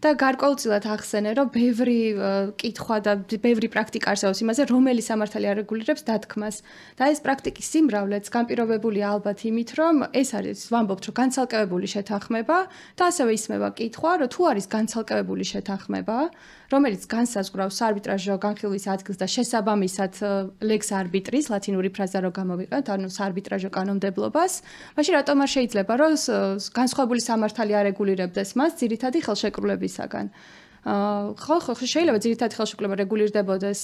და გარკვეულწილად ახსენე, რომ ბევრი კითხვა და ბევრი პრაქტიკა არსებობს იმაზე, რომელი სამართალი არეგულირებს დათქმას. და ეს პრაქტიკის სიმრავლეც განპირობებულია ალბათ იმით, რომ ეს არის ვამბობთ, რომ განცალკევებული შეთანხმება და ასევე ისმება კითხვა, რომ თუ არის განცალკევებული შეთანხმება, რომელიც განსაზღვრავს საარბიტრაჟო განხილვის ადგილს და შესაბამისად lex arbitris ლათინური ფრაზა რო გამოვიყენოთ, ანუ საარბიტრაჟო კანონმდებლობას, მაშინ რატომ არ შეიძლება რომ განსხვავებული სამართალი არეგულირებდეს მას ძირითადი ხელშეკრულებისაგან? ხო, შეიძლება ძირითადი ხელშეკრულება რეგულირდებოდეს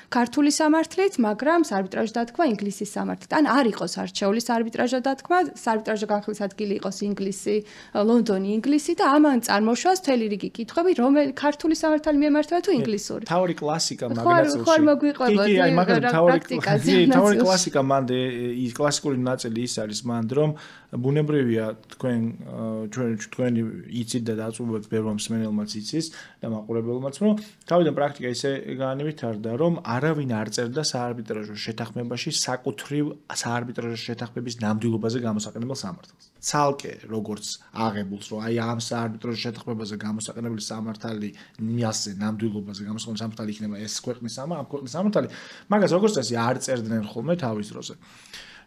ქართული სამართლით, მაგრამ საარბიტრაჟო დათქმა ინგლისის სამართლით. ან არ იყოს არჩეული საარბიტრაჟო დათქმა, საარბიტრაჟო განხილვის ადგილი იყოს ინგლისი, ლონდონი ინგლისი და ამან წარმოშვას მთელი რიგი კითხვები, რომელი ქართული სამართალი მიემართება თუ ინგლისური. თავი კლასიკა მაგნაცილში. ხო, მოგვიყვებოდა. კი, მაგრამ თავი კლასიკა მანდ ის კლასიკური ნაწილი ის არის მანდ რომ ბუნებრივია თქვენი იცით და დაწუებებთ ბევრ მსმენელმაც იცის და მაყურებელმაც, რომ თავიდან პრაქტიკა ისე განივითარდა, რომ არავინ არ წერდა საარბიტრაჟო შეთანხმებაში საკუთრივ საარბიტრაჟო შეთანხმების ნამდვილობაზე გამოსაყენებელ სამართალს. ცალკე როგორც აღებულს, რომ აი ამ საარბიტრაჟო შეთანხმებაზე გამოსაყენებელი სამართალი მიასე ნამდვილობაზე გამოსაყენებელი სამართალი იქნება ეს ქვეყნის ამ ქვეყნის სამართალი, მაგას როგორც წესი არ წერდნენ ხოლმე თავის დროზე.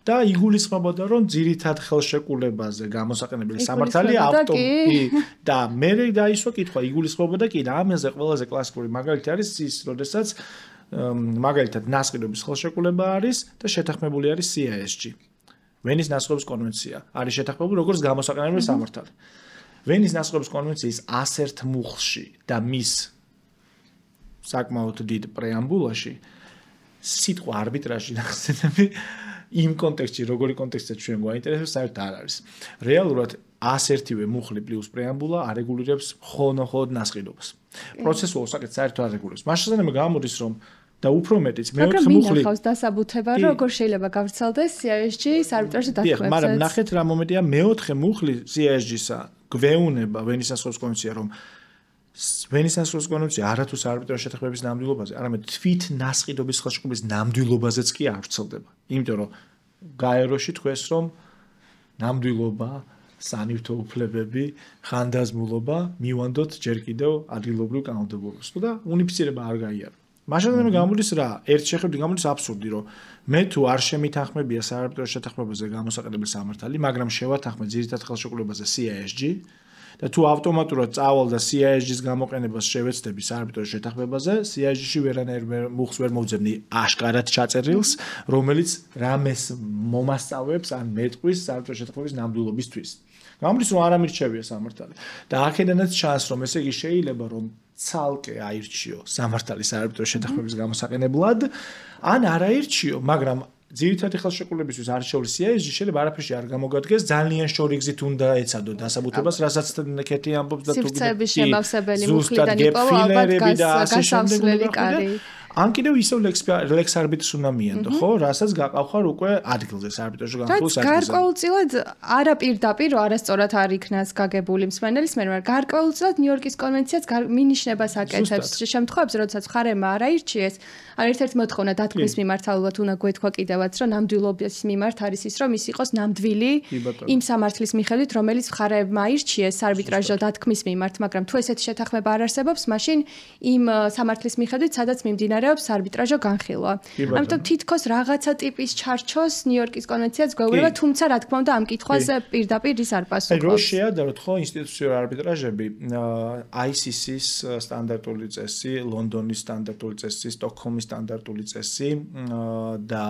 და იგულისხმებოდა რომ ძირითად ხელშეკრულებაზე გამოსაყენებელი სამართალი და მე დაისვა კითხვა იგულისხმებოდა კი და ამაზე ყველაზე კლასიკური მაგალითი არის ის, როდესაც მაგალითად ნასყიდობის ხელშეკრულება არის და შეთანხმებული არის CISG. ვენის ნასყიდობის კონვენცია არის შეთანხმებული როგორც გამოსაყენებელი სამართალი. ვენის ნასყიდობის კონვენციის 101 მუხლში და მის საკმაოდ დიდ პრეამბულაში სიტყვა არბიტრაჟი ნახსენები იმ კონტექსტში, როგორი კონტექსტია ჩვენ გვაინტერესებს, საერთოდ არ არის. რეალურად 101-ვე მუხლი პლუს პრეამბულა არეგულირებს მხოლოდ ნასყიდობას. პროცესუალურ საკითხს საერთოდ არ არეგულირებს. მაშინ გამოდის, რომ და უფრო მეტიც მეოთხე მუხლი მაგრამ მინახავს დასაბუთება, როგორ შეიძლება გავრცელდეს CISG საარბიტრაჟო დათქმებზე. მაგრამ ნახეთ რა მომენტია, მეოთხე მუხლი CISG-სა გვეუნება ვენის ნასყიდობის კონვენცია, რომ ვენის ნასყიდობის კონვენცია არათუ საარბიტრაჟო შეთანხმების ნამდვილობაზე, არამედ თვით ნასყიდობის ხელშეკრულების ნამდვილობაზეც კი არ ვრცელდება. იმიტომ რომ გაეროში თქვეს რომ ნამდვილობა, სანივთო უფლებები, ხანდაზმულობა მივანდოთ ჯერ კიდევ ადგილობრივ კანონმდებლობას და უნიფიცირება არ გაიარა. მაშინ გამოდის რა, ერთ შეხედვით გამოდის აბსურდი, რომ მე თუ არ შემითანხმებია საარბიტრაჟო შეთანხმებაზე გამოსაყენებელი სამართალი, მაგრამ შევათანხმე ძირითად ხელშეკრულებაზე CISG და თუ ავტომატურად წავალ და CISG-ის გამოყენებას შევეცდები საარბიტრაჟო შეთანხმებაზე, CISG-ში ვერანაირ მუხლს ვერ მოვძებნი აშკარად ჩაწერილს, რომელიც რამეს მომასწავებს ან მეტყვის საარბიტრაჟო შეთანხმების ნამდვილობისთვის. გამოდის რომ არ ამირჩევია სამართალი. და აქედანაც ჩანს რომ ესე იგი შეიძლება რომ ცალკე აირჩიო სამართალი საარბიტრაჟო შეთანხმების გამოსაყენებლად, ან არ აირჩიო, მაგრამ ძირითადი ხელშეკრულებისთვის არჩეული CISG შეიძლება არაფერში არ გამოგადგეს, ძალიან შორიგზით უნდა ეცადო დასაბუთებას, რასაც ქეთი ამბობს და თუ სივრცეების შემავსებელი მუხლიდან იპოვა ალბათ გასავსვლელი კარი. ან კიდევ ისევ lex arbitris უნდა მიენდო, ხო? რასაც გაყავხარ უკვე ადგილზე საარბიტრაჟო განხილვის ადგილზე. გარკვეულწილად არაპირდაპირ არასწორად არ იქნას გაგებული მსმენელის მიერ, მაგრამ გარკვეულწილად ნიუ-იორკის კონვენციაც მინიშნებას აკეთებს შემთხვევებში, როდესაც მხარემა არ აირჩიეს, ან ერთ-ერთი მოთხოვნა დათქმის მიმართ ალბათ უნდა გვეთქვა კიდევაც, რომ ნამდვილობის მიმართ არის ის, რომ ის იყოს ნამდვილი იმ სამართლის მიხედვით, რომელიც მხარეებმა აირჩიეს საარბიტრაჟო დათქმის მიმართ, მაგრამ თუ ესეთი შეთანხმება არ არსებობს, მაშინ იმ სამართლის მიხედვით, სადაც მიმდინარე მიმდინარეობს არბიტრაჟო განხილვა. ამიტომ თითქოს რაღაცა ტიპის ჩარჩოს ნიუ-იორკის კონვენციაც გვეუბნება, თუმცა რა თქმა უნდა ამ კითხვაზე პირდაპირ ის არ პასუხობს. რო შეადაროთ ხო ინსტიტუციური არბიტრაჟები ICC-ის სტანდარტული წესი, ლონდონის სტანდარტული წესი, სტოკჰოლმის სტანდარტული წესი და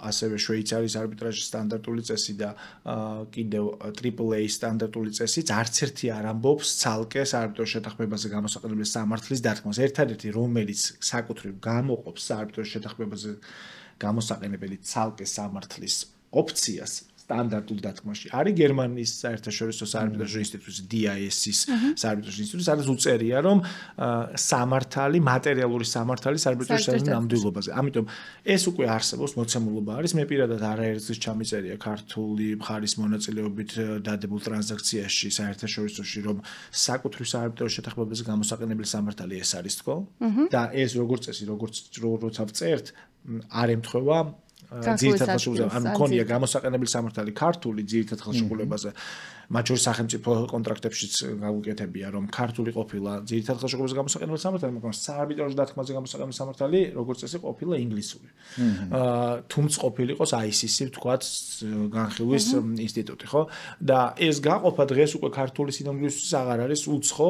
ასევე შვეიცარიის არბიტრაჟის სტანდარტული წესი და კიდევ AAA სტანდარტული წესიც არც ერთი არ ამბობს ცალკე საარბიტრო შეთანხმებაზე გამოსაყენებელი სამართლის დათქმას. ერთადერთი რომელიც საკუთრივ გამოყოფს საარბიტრო შეთანხმებაზე გამოსაყენებელი ცალკე სამართლის ოფციას სტანდარტულ დათქმაში არის გერმანიის საერთაშორისო საარბიტრაჟო ინსტიტუტის DIS-ის საარბიტრაჟო ინსტიტუტი, სადაც უწერია, რომ სამართალი, მატერიალური სამართალი საარბიტრაჟო საქმის ნამდვილობაზე. ამიტომ ეს უკვე არსებობს, მოცემულობა არის. მე პირადად არაერთგზის ჩამიწერია ქართული მხარის მონაწილეობით დადებულ ტრანზაქციაში საერთაშორისოში, რომ საკუთრივ საარბიტრაჟო შეთანხმებაზე გამოსაყენებელი სამართალი ეს არის თქო და ეს როგორც წესი, როგორც ვწერთ, არ ემთხვევა ძირითად ხელშეკრულებაზე, ანუ მქონია გამოსაყენებელი სამართალი ქართული ძირითად ხელშეკრულებაზე, მათ შორის სახელმწიფო კონტრაქტებშიც გაუკეთებია, რომ ქართული ყოფილა ძირითად ხელშეკრულებაზე გამოსაყენებელი სამართალი, მაგრამ საარბიტრაჟო დათქმაზე გამოსაყენებელი სამართალი, როგორც წესი, ყოფილა ინგლისური. თუმცა ყოფილიყოს ICC, თქვათ, განხილვის ინსტიტუტი, ხო? და ეს გაყოფა დღეს უკვე ქართული სინამდვილისთვის აღარ არის უცხო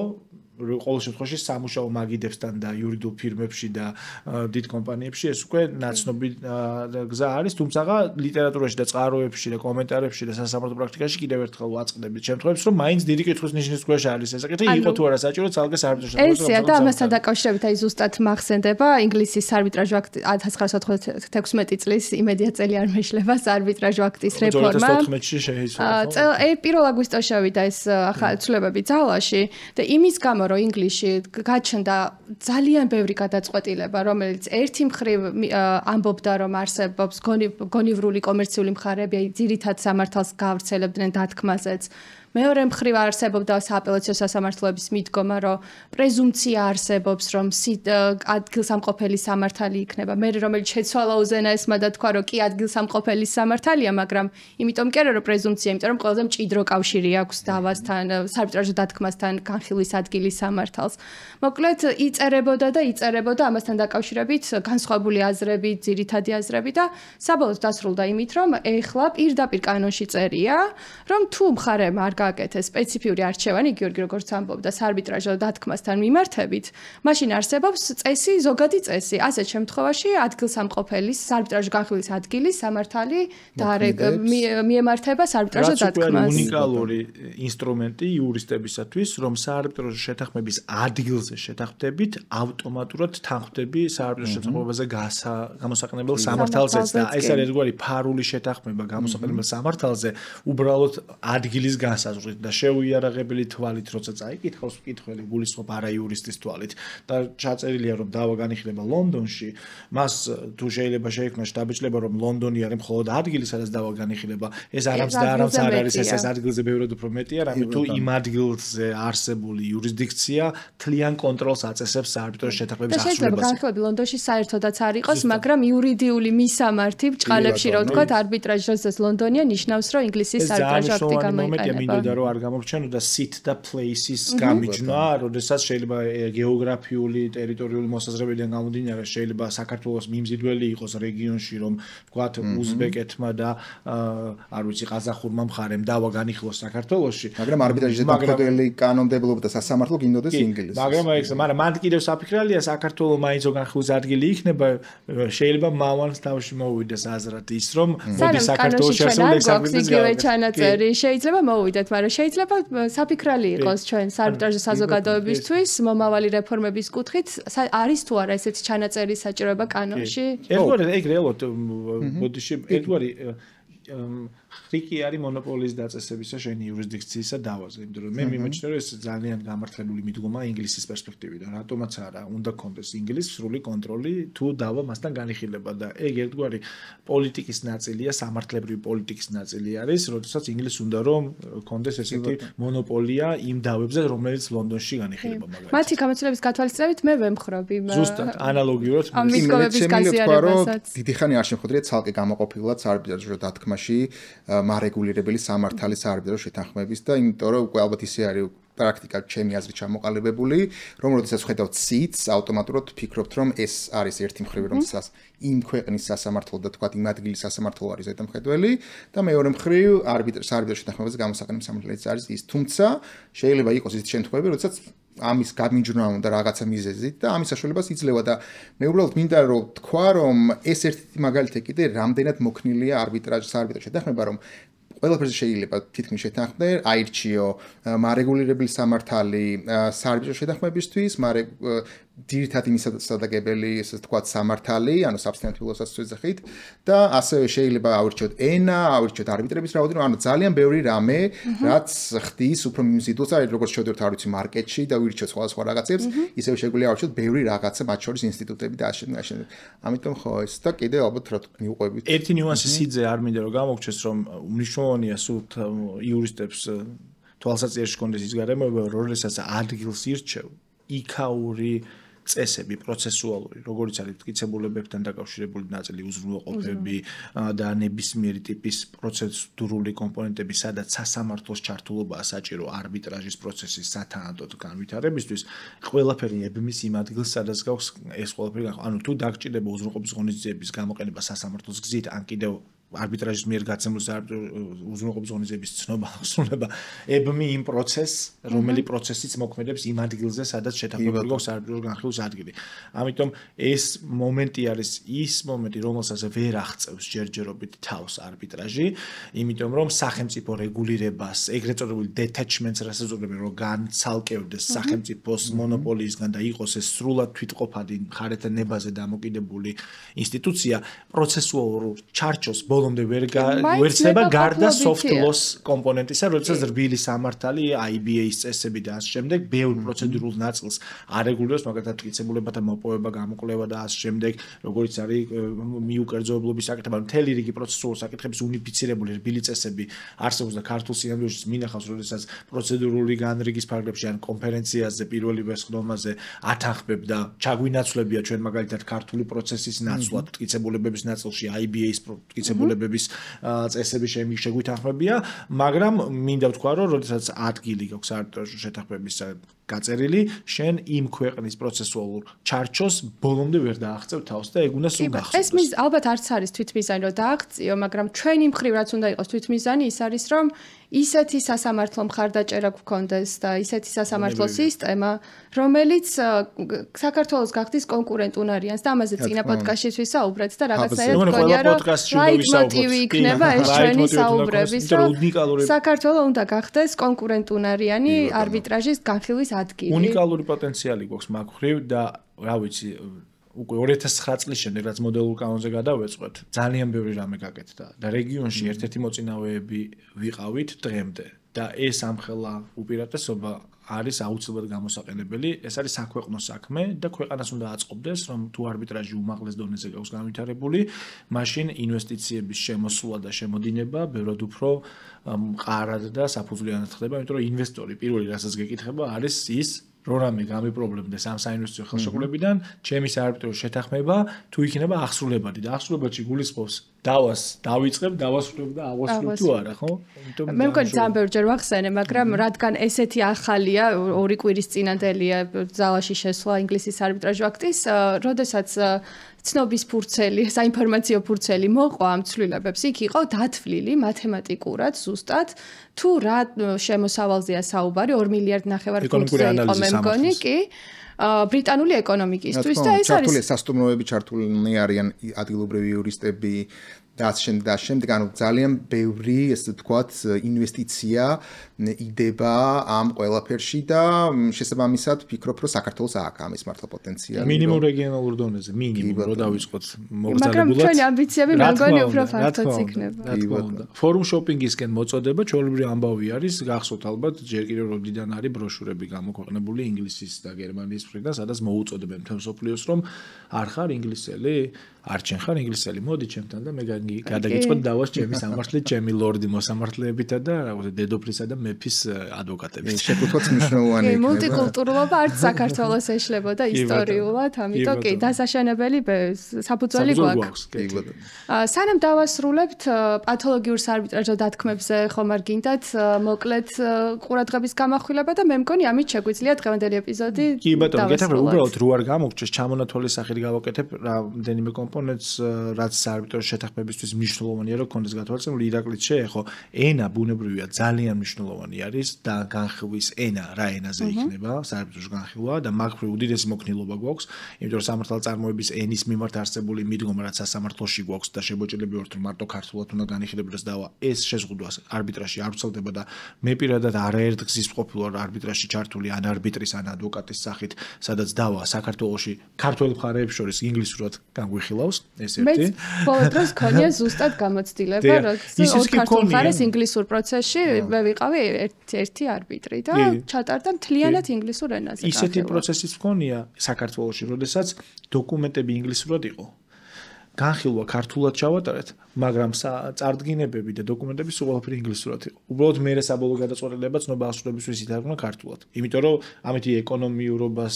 ყოველ შემთხვევაში სამუშაო მაგიდებსთან და იურიდიულ ფირმებში და დიდ კომპანიებში ეს უკვე ნაცნობი გზა არის, თუმცა ლიტერატურაში და წყაროებში და კომენტარებში და სასამართლო პრაქტიკაში კიდევ ერთხელ ვაწყდებით შემთხვევებს, რომ მაინც დიდი კითხვის ნიშნის ქვეშ არის ეს საკითხი, იყო თუ არა საჭირო ცალკე საარბიტრაჟო შეთანხმება. ესეა და ამასთან დაკავშირებით აი ზუსტად მახსენდება ინგლისის საარბიტრაჟო აქტი 1996 წლის იმედია წელი არ მეშლება საარბიტრაჟო აქტის რეფორმა. 2014-ში შეიცვალა. 1 აგვისტოში შევიდა ეს ახალი ცვლილებები ძალაში და იმის გამო რომ ინგლისში გაჩნდა ძალიან ბევრი გადაწყვეტილება, რომელიც ერთი მხრივ ამბობდა, რომ არსებობს გონივრული კომერციული მხარეები, ძირითად სამართალს გავრცელებდნენ დათქმაზეც. მეორე მხრივ არსებობდა სააპელაციო სასამართლოების მიდგომა, რომ პრეზუმცია არსებობს, რომ ადგილსამყოფელი სამართალი იქნება. მე რომელიც შეცვალა უზენაესმა და თქვა, რომ კი ადგილსამყოფელი სამართალია, მაგრამ იმიტომ კი არა, რომ პრეზუმცია, იმიტომ რომ ყველაზე მჭიდრო კავშირი აქვს დავასთან, საარბიტრაჟო დათქმასთან, განხილვის ადგილის სამართალს. მოკლედ, იწერებოდა ამასთან დაკავშირებით განსხვავებული აზრები, ძირითადი აზრები და საბოლოოდ დასრულდა იმით, რომ ეხლა პირდაპირ კანონში წერია, რომ თუ მხარემ არ გააკეთეს სპეციფიური არჩევანი, გიორგი როგორც ამბობდა, საარბიტრაჟო დათქმასთან მიმართებით, მაშინ არსებობს წესი, ზოგადი წესი. ასეთ შემთხვევაში ადგილსამყოფელის საარბიტრაჟო განხილვის ადგილის სამართალი მიემართება საარბიტრაჟო დათქმას. რაც უკვე უნიკალური ინსტრუმენტი იურისტებისათვის, რომ საარბიტრაჟო შეთანხმების ადგილზე შეთანხმდებით, ავტომატურად თანხმდები საარბიტრაჟო შეთანხმებაზე გამოსაყენებელ სამართალზეც და ეს არის ერთგვარი ფარული შეთანხმება გამოსაყენებელ სამართალზე, უბრალოდ ადგილის განსაზღვრით და შეუიარაღებელი თვალით, როცა წაიკითხავს მკითხველი, გულისხმობ არა იურისტის თვალით და ჩაწერილია, რომ დავა განიხილება ლონდონში, მას თუ შეიძლება შეიქმნას შტაბ-ბიჭდება, რომ ლონდონი არის მხოლოდ ადგილი, სადაც დავა განიხილება, ეს არამც და არამც არ არის, ეს ადგილზე ბევრად უფრო მეტია, რამე თუ იმ ადგილზე არსებული იურისდიქცია თლიან კონტროლს აწესებს საარბიტრაჟო შეთანხმების ახსნებაზე. შეიძლება განხილვები ლონდონში საერთოდაც არ იყოს, მაგრამ იურიდიული მისამართი ბჭყალებში, რომ ვთქვათ, არბიტრაჟს ლონდონია ნიშნავს, რომ ინგლისის საარბიტრაჟო აქტი გამოიყენება. მინდოდა რომ არ გამორჩენოდა sit და place-ის გამიჯნა, როდესაც შეიძლება გეოგრაფიული, ტერიტორიული მოსაზრებიდან გამომდინარე, შეიძლება საქართველოს მიმზიდველი იყოს რეგიონში, რომ ვთქვათ, უზბეკეთმა და არ ვიცი, ყაზახურმა მხარემ დავა განიხილოს საქართველოში, მაგრამ არბიტრაჟზე დამხმარებელი კანონმდებლობა და სასამართლო გინდოდეს ინგლისის. მაგრამ მან კიდევ საფიქრალია საქართველოს მაინც განხილვის ადგილი იქნება, შეიძლება მავანს თავში მოვიდეს აზრად ის, რომ მოდი საქართველოს შესული ექსპერტიზის ჩანაწერი შეიძლება მოვიდეთ, მაგრამ შეიძლება საფიქრალი იყოს ჩვენ საარბიტრაჟო საზოგადოებისთვის მომავალი რეფორმების კუთხით, არის თუ არა ესეთი ჩანაწერი საჭიროება კანონში? ერთგვარი ეგ რეალურად ბოდიში ერთგვარი ხრიკი არის მონოპოლიის დაწესებისა შენი იურისდიქციისა დავაზე, იმიტომ რომ მე მიმოჩნდა რომ ეს ძალიან გამართლებული მიდგომა ინგლისის პერსპექტივიდან, რატომაც არა, უნდა კონდეს ინგლისის სრული კონტროლი თუ დავა მასთან განიხილება და ეგ ერთგვარი პოლიტიკის ნაწილია, სამართლებრივი პოლიტიკის ნაწილი არის, როდესაც ინგლისს უნდა რომ კონდეს ესეთი მონოპოლია იმ დავებზე, რომელიც ლონდონში განიხილება მაგალითად. მათი გამოცდილების გათვალისწინებით მე ვემხრობი. ზუსტად ანალოგიურად ამ მიდგომების გაზიარებასაც. დიდი ხანი არ შემოხვდრია ცალკე გამოყოფილად საარბიტრაჟო დათქმაში მარეგულირებელი სამართალის საარბიტრო შეთანხმების და იმიტომ რომ უკვე ალბათ ისე არის პრაქტიკად ჩემი აზრით ჩამოყალიბებული, რომ როდესაც ხედავთ ციტს, ავტომატურად ვფიქრობთ, რომ ეს არის ერთი მხრივ, რომ იმ ქვეყნის სასამართლო და თქვათ იმ ადგილის სასამართლო არის ზედამხედველი და მეორე მხრივ არბიტრაჟ შეთანხმებაზე გამოსაყენებელი სამართლებიც არის ის. თუმცა შეიძლება იყოს ის შემთხვევები, როდესაც ამის გამიჯვნა უნდა რაღაცა მიზეზით და ამის საშუალებას იძლევა და მე უბრალოდ მინდა რომ თქვა, რომ ეს ერთი მაგალითი კიდე რამდენად მოქნილია არბიტრაჟ შეთანხმება, რომ ყველაფერზე შეიძლება თითქმის შეთანხმდე, აირჩიო მარეგულირებული სამართალი საარბიტრო შეთანხმებისთვის, ძირითადად იმის სადაგებელი, ესე ვთქვათ, სამართალი, ანუ საბსტანტიულოსაც ვეძახით და ასევე შეიძლება ავირჩიოთ ენა, ავირჩიოთ არბიტრების რაოდენობა, ანუ ძალიან ბევრი რამე, რაც ხდის უფრო მიმზიდულს, აი როგორც შევდივართ არ ვიცი მარკეტში და ვირჩიოთ სხვადასხვა რაღაცებს, ისევ შეგვიძლია ავირჩიოთ ბევრი რაღაცა, მათ შორის ინსტიტუტები და ასე. ამიტომ ხო ეს და კიდე ალბათ რა მიუყვებით. ერთი ნიუანსი სიძე არ მინდა რომ გამოგჩეს, რომ მნიშვნელოვანია სულ იურისტებს თვალსაჩინოში კონდეს ის გარემოება, როდესაც ადგილს ირჩევ, იქაური წესები პროცესუალური, როგორც არის მტკიცებულებებთან დაკავშირებული ნაწილი, უზრუნველყოფები და ნებისმიერი ტიპის პროცედურული კომპონენტები, სადაც სასამართლოს ჩართულობაა საჭირო არბიტრაჟის პროცესის სათანადოდ განვითარებისთვის, ყველაფერი ებმის იმ ადგილს, სადაც გაქვს ეს ყველაფერი. ანუ თუ დაგჭირდება უზრუნველყოფის ღონისძიების გამოყენება სასამართლოს გზით, ან კიდევ არბიტრაჟის მიერ გაცემული უზრუნველყოფის ღონისძიების ცნობა აღსრულება ებმი იმ პროცესს, რომელი პროცესიც მოქმედებს იმ ადგილზე, სადაც შეთანხმებული გვაქვს არბიტრაჟის განხილვის ადგილი. ამიტომ ეს მომენტი არის ის მომენტი, რომელსაც ვერ აღწევს ჯერჯერობით თავს არბიტრაჟი, იმიტომ რომ სახელმწიფო რეგულირებას, ეგრეთ წოდებული detachments, რასაც უწოდებენ, რომ განცალკევდეს სახელმწიფოს მონოპოლიისგან და იყოს ეს სრულად თვითყოფადი მხარეთა ნებაზე დამოკიდებული ინსტიტუცია, პროცესუალურ ჩარჩოს ბოლომდე ვერ ცება გარდა soft loss კომპონენტისა, როდესაც რბილი სამართალი, IBA-ის წესები და ასე შემდეგ, ბევრ პროცედურულ ნაწილს არეგულირებს, მაგალითად მტკიცებულებათა მოპოვება, გამოკვლევა და ასე შემდეგ, როგორც არის მიუკერძოებლობის საკითხები, მთელი რიგი პროცესუალური საკითხების უნიფიცირებული რბილი წესები არსებობს და ქართულ სინამდვილეში მინახავს, როდესაც პროცედურული განრიგის ფარგლებში ან კონფერენციაზე, პირველი ვერცხლომაზე ათანხმებ და ჩაგვინაცვლებია ჩვენ მაგალითად ქართული პროცესის ნაცვლად მტკიცებულებების ნაწილში IBA-ის მტკიცებულებების წესები შეგვითანხმებია, მაგრამ მინდა ვთქვა, რომ როდესაც ადგილი გაქვს არბიტრაჟის შეთანხმების გაწერილი, შენ იმ ქვეყნის პროცესუალურ ჩარჩოს ბოლომდე ვერ დააღწევ თავს და ეგ უნდა სულ გახსოვდეს. ეს ალბათ არც არის თვითმიზანი, რომ დააღწიო, მაგრამ ჩვენი მხრივ რაც უნდა იყოს თვითმიზანი, ის არის, რომ ისეთი სასამართლო მხარდაჭერა გქონდეს და ისეთი სასამართლო სისტემა, რომელიც საქართველოს გახდის კონკურენტუნარიანს და ამაზე წინა პოდკასტშიც ვისაუბრეთ და რაღაცაირად მგონია, რომ ლაიტმოტივი იქნება ეს ჩვენი საუბრების, რომ საქართველო უნდა გახდეს კონკურენტუნარიანი არბიტრაჟის განხილვის ადგილი. უნიკალური პოტენციალი გვაქვს მაგ მხრივ და რა ვიცი უკვე 2009 წლის შემდეგ რაც მოდელურ კანონზე გადავეწყვეთ, ძალიან ბევრი რამე გაკეთდა და რეგიონში ერთ-ერთი მოწინავეები ვიყავით დღემდე და ეს ამხელა უპირატესობა არის აუცილებლად გამოსაყენებელი, ეს არის საქვეყნო საქმე და ქვეყანას უნდა აწყობდეს, რომ თუ არბიტრაჟი უმაღლეს დონეზე გაქვს განვითარებული, მაშინ ინვესტიციების შემოსვლა და შემოდინება ბევრად უფრო მყარად და საფუძვლიანად ხდება, იმიტომ რომ ინვესტორი პირველი რასაც გეკითხება არის ის რომ რამე გამიპრობლემდეს ამ საინვესტიციო ხელშეკრულებიდან, ჩემი საარბიტრო შეთანხმება თუ იქნება აღსრულებადი და აღსრულებადში გულისხმობს დავას დავიწყებ, დავასრულებ და ავასრულებ თუ არა, ხო? მე მგონი ძალიან ბევრჯერ ვახსენე, მაგრამ რადგან ესეთი ახალია, 2 კვირის წინადელია ძალაში შესვლა ინგლისის არბიტრაჟ აქტის, როდესაც ცნობის ფურცელი, საინფორმაციო ფურცელი მოყვა ამ ცვლილებებს, იქ იყო დათვლილი მათემატიკურად ზუსტად, თუ რა შემოსავალზეა საუბარი, 2 მილიარდ ნახევარ ფუნტზე იყო მე მგონი, კი. ბრიტანული ეკონომიკისთვის და ეს არის სასტუმროები ჩართულნი არიან ადგილობრივი იურისტები და შემდეგ ანუ ძალიან ბევრი ესე ვთქვათ ინვესტიცია იდება ამ ყველაფერში და შესაბამისად ვფიქრობ რომ საქართველოს აქვს ამის მართლა პოტენციალი მინიმუმ რეგიონალურ დონეზე მინიმუმ რო დავიწყოთ მოგზაურობულად მაგრამ ჩვენი ამბიციები მე მგონი უფრო ფართოც იქნება ფორუმ შოპინგისკენ მოწოდება ჩვეულებრივი ამბავი არის გახსოვთ ალბათ ჯერ კიდევ როდიდან არის ბროშურები გამოქვეყნებული ინგლისის და გერმანიის ინგლისის მხრიდან, სადაც მოუწოდებენ მთელ მსოფლიოს, რომ არ ხარ ინგლისელი, არ ჩენ ხარ ინგლისელი, მოდი ჩემთან და მე გადაგიწყოთ დავას ჩემი სამართლით, ჩემი ლორდი მოსამართლეებითა და რაღაცა დედოფლისა და მეფის ადვოკატებით. შეკუთვაც მნიშვნელოვანი იქნება. მულტიკულტურულობა არც საქართველოს ეშლებოდა ისტორიულად, ამიტომ კი დასაშენებელი საფუძველი გვაქვს. სანამ დავასრულებთ პათოლოგიურ საარბიტრაჟო დათქმებზე ხომ არ გინდათ მოკლედ ყურადღების გამახვილება და მე მგონი ამით შეგვიძლია დღევანდელი ეპიზოდი. კი ბატონო, გეთახმები უბრალოდ რო არ გამოგჩეს ჩამონათვალის სახით გავაკეთებ რამდენიმე კომპონენტს, რაც საარბიტრაჟო შეთანხმებისთვის მნიშვნელოვანია, რომ კონდეს გათვალისწინებული. ირაკლიც შეეხო, ენა ბუნებრივია ძალიან მნიშვნელოვანი არის და განხილვის ენა რა ენაზე იქნება, საარბიტრაჟო განხილვა და მაგ უდიდესი მოქნილობა გვაქვს, იმიტომ რომ სამართალწარმოების ენის მიმართ არსებული მიდგომა რაც სასამართლოში გვაქვს და შემოჭრილები ვართ რომ მარტო ქართულად უნდა განიხილებოდეს დავა, ეს შეზღუდვა არბიტრაჟში არ ვრცელდება და მე პირადად არაერთ გზის ყოფილვარ არბიტრაჟში ჩართული ან არბიტრის ან ადვოკატის სახით, სადაც დავა საქართველოში ქართველ მხარეებს შორის ინგლისურად განგვიხილავს, ეს ერთი. მე ბოლო დროს ქონია ზუსტად გამოცდილება, რომ ორ ქართულ მხარეს ინგლისურ პროცესში მე ვიყავი ერთი არბიტრი და ჩატარდა მთლიანად ინგლისურ ენაზე. ისეთი პროცესიც მქონია საქართველოში, როდესაც დოკუმენტები ინგლისურად იყო. განხილვა ქართულად ჩავატარეთ, მაგრამ წარდგინებები და დოკუმენტები სულ ყველაფერი ინგლისურად იყო. უბრალოდ მე საბოლოო გადაწყვეტილება ცნობა ასრულებისთვის ითარგმნა ქართულად. იმიტომ რომ ამით ეკონომიურობას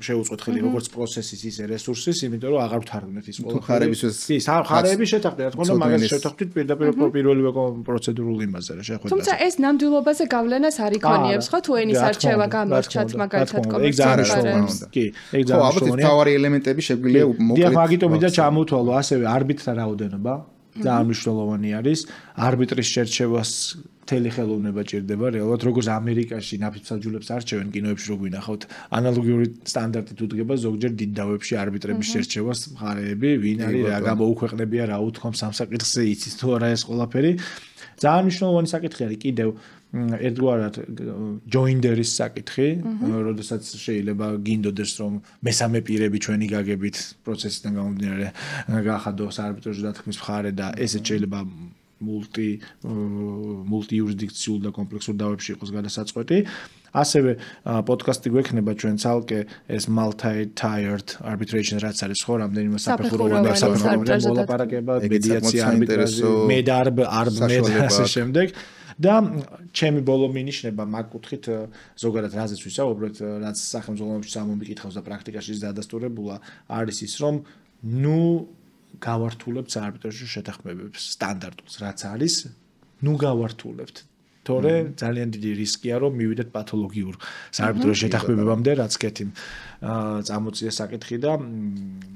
შეუწყოთ ხელი როგორც პროცესის ისე რესურსის, იმიტომ რომ აღარ ვთარგმნეთ ის ყველაფერი. კი, მხარეები შეთანხმდით, რა თქმა უნდა, მაგას შევთანხმდით პირდაპირ პირველივე პროცედურულ იმაზე რა შეხვედრაზე. თუმცა ეს ნამდვილობაზე გავლენას არ იქონიებს, ხო, თუ ენის არჩევა გამორჩათ მაგალითად კომერციულ. კი, ეგ ძალიან ალბათ თავარი ელემენტები შეგვიძლია მოკლედ. დიახ, მაგიტომაც ჩამოვთვალო ასევე არბიტრთა რაოდენობა ძალიან მნიშვნელოვანი არის. არბიტრის შერჩევას მთელი ხელოვნება ჭირდება. რეალურად როგორც ამერიკაში ნაფიცმსაჯულებს არჩევენ კინოებში რო გვინახავთ, ანალოგიური სტანდარტით უდგება ზოგჯერ დიდ დავებში არბიტრების შერჩევას მხარეები, ვინ არის, რა გამოუქვეყნებია, რა უთქვამს სამსაკითხზე, იცის თუ არა ეს ყველაფერი. ძალიან მნიშვნელოვანი საკითხი არის კიდევ ერთგვარად ჯოინდერის საკითხი, როდესაც შეიძლება გინდოდეს რომ მესამე პირები ჩვენი გაგებით პროცესიდან გამომდინარე გახადო საარბიტრაჟო დათქმის მხარე და ესეც შეიძლება მულტიიურისდიქციულ და კომპლექსურ დავებში იყოს გადასაწყვეტი. ასევე პოდკასტი გვექნება ჩვენ ცალკე ეს multi-tiered arbitration რაც არის ხო რამდენიმე საფეხუროვანი მოლაპარაკება, მედიაცია, არბიტრაჟი, მედარბ, არბმედ ასე შემდეგ. და ჩემი ბოლო მინიშნება მაგ კუთხით ზოგადად რაზეც ვისაუბრეთ, რაც სახელმწიფოებში სამომიკითხავს და პრაქტიკაში დადასტურებულა არის ის, რომ გავართულებთ საარბიტრაჟო შეთანხმებებს სტანდარტულს, რაც არის, გავართულებთ. თორე ძალიან დიდი რისკია რომ მივიდეთ პათოლოგიურ საარბიტრაჟო შეთანხმებებამდე, რაც კეთილ წამოწია საკითხი და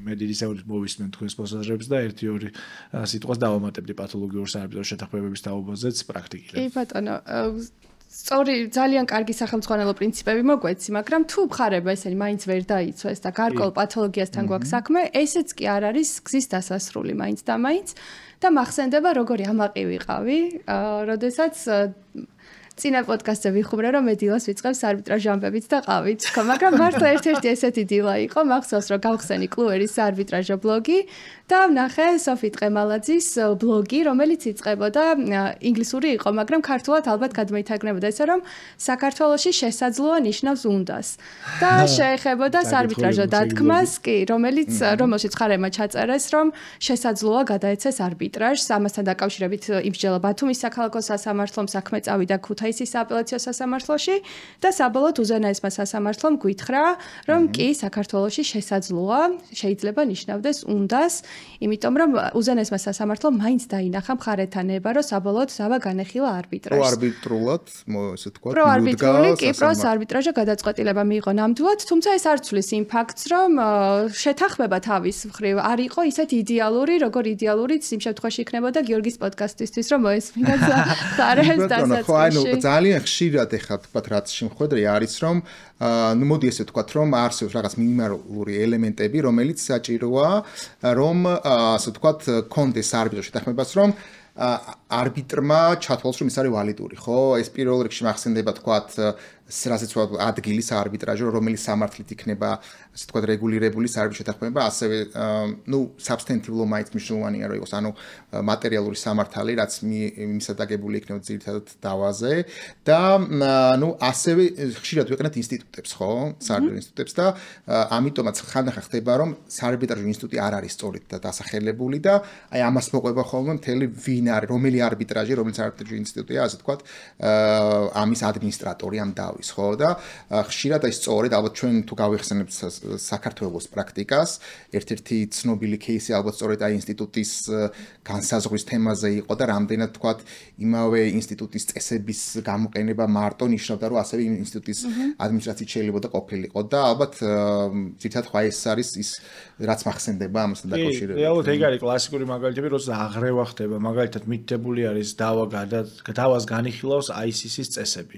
მე დიდი საუბრის მოვისმენ თქვენს მოსაზრებებს და 1-2 სიტყვას დავამატებდი პათოლოგიურ საარბიტრაჟო შეთანხმებების თაობაზეც პრაქტიკულად. კი ბატონო, სწორი ძალიან კარგი სახელმძღვანელო პრინციპები მოგვეცი, მაგრამ თუ მხარება ესენი მაინც ვერ დაიცვეს და გარკვეულ პათოლოგიასთან გვაქვს საქმე, ესეც კი არ არის გზის დასასრული მაინც და მაინც და მახსენდება როგორი ამაყი ვიყავი, როდესაც წინა პოდკასტზე ვიხუბრე რომ მე დილას ვიწყებს არბიტრაჟ ამბებით და ყავით, ხო, მაგრამ მართლა ერთ-ერთი ესეთი დილა იყო, მახსოვს რომ გავხსენი კლუერის არბიტრაჟო ბლოგი და ვნახე სოფი ტყემალაძის ბლოგი, რომელიც იწყებოდა ინგლისური იყო, მაგრამ ქართულად ალბათ გადმოითარგმნებოდა ესე რომ საქართველოში შესაძლოა ნიშნავს უნდას. და შეეხებოდა არბიტრაჟო დათქმას, კი, რომელშიც მხარეებმა ჩაწერეს, რომ შესაძლოა გადაეცეს არბიტრაჟს, ამასთან დაკავშირებით იმსჯელა ბათუმის საქალაქო სასამართლომ საქმე წავიდა ქუთაისის სააპელაციო სასამართლოში და საბოლოოდ უზენაესმა სასამართლომ გვითხრა, რომ კი, საქართველოში შესაძლოა, შეიძლება ნიშნავდეს უნდას, იმიტომ რომ უზენაესმა სასამართლომ მაინც დაინახა მხარეთა ნება, რომ საბოლოოდ ზავა განეხილა არბიტრაჟს. პროარბიტრულად, ესე თქვა, პროარბიტრული კი პროს არბიტრაჟო გადაწყვეტილება მიიღო ნამდვილად, თუმცა ეს არ ცვლის იმ ფაქტს, რომ შეთანხმება თავის მხრივ არ იყო ისეთ იდეალური, როგორ იდეალურიც იმ შემთხვევაში იქნებოდა გიორგის პოდკასტისთვის, რომ მოესმინათ ხარეს დასაწყისში. ძალიან ხშირად ეხლა თქვა რაც შემოხვედრე არის რომ მოდი ესე ვთქვათ რომ არსებობს რაღაც მინიმალური ელემენტები რომელიც საჭიროა რომ ასე ვთქვათ კონდეს არბიტრაჟო შეთანხმებას რომ არბიტრმა ჩათვალოს რომ ის არის ვალიდური, ხო? ეს პირველ რიგში მახსენდება თქვათ რასაც ვთქვათ ადგილის არბიტრაჟი, რომელიც სამართლით იქნება, ასე ვთქვათ, რეგულირებული საერთო შეთანხმება, ასევე substantive law მაინც მნიშვნელოვანია რომ იყოს, ანუ მატერიალური სამართალი, რაც მისადაგებული იქნება ძირითადად დავაზე და ასევე ხშირად ვიყენებთ ინსტიტუტებს, ხო? საარბიტრო ინსტიტუტებს და ამიტომაც ხანდახან ხდება რომ საარბიტრაჟო ინსტიტუტი არ არის სწორედ და დასახელებული და აი ამას მოყვება ხოლმე მთელი ვინ არის, რომელი არბიტრაჟი, რომელიც არბიტრაჟო ინსტიტუტია, ასე ვთქვათ, ამის ადმინისტრატორი ამ დავის, ხო? და ხშირად აი სწორედ ალბათ ჩვენ თუ გავიხსენებთ საქართველოს პრაქტიკას, ერთ-ერთი ცნობილი кейსი ალბათ სწორედ აი ინსტიტუტის განსაზღვრის თემაზე იყო და რამდენად ვთქვათ, იმავე ინსტიტუტის წესების გამოყენება მარტო ნიშნავდა, რომ ასევე ინსტიტუტის ადმინისტრაციით შეიძლება და ყოფილიყო და ალბათ ძირითადად ხა ეს არის ის რაც მახსენდება ამასთან დაკავშირებით. რეალურად ეგ არის კლასიკური მაგალითები, როცა აღრევა ხდება, მაგალითად მითითებული არის დავას განიხილავს ICC-ის წესები.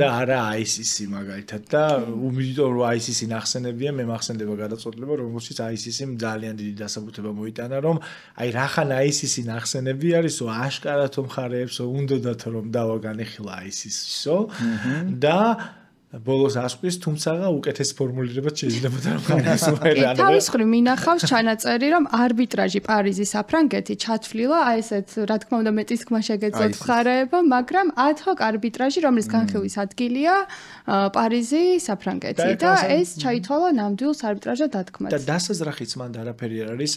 და არა ICC მაგალითად და უმიდროდ რომ ICC ნახსენებია, მე მახსენდება გადაწყვეტილება, რომელშიც ICC-მ ძალიან დიდი დასაბუთება მოიტანა, რომ აი რახან ICC ნახსენები არისო, აშკარათო მხარეებსო, უნდათ რომ დავა განეხილა ICC-სო და ბოლოს ასყვის, თუმცა უკეთეს ფორმულირებაც შეიძლება და რა თავის მხრივ მინახავს ჩანაწერი, რომ არბიტრაჟი პარიზი საფრანგეთი ჩათვლილა, აი ესეთ რა თქმა უნდა მეტის თქმა შეგეძლოთ მხარეებო, მაგრამ ad hoc არბიტრაჟი, რომლის განხილვის ადგილია პარიზი საფრანგეთი და ეს ჩაითვალა ნამდვილ არბიტრაჟად დათქმად. და დასაზრახიც მანდ არაფერი არ არის,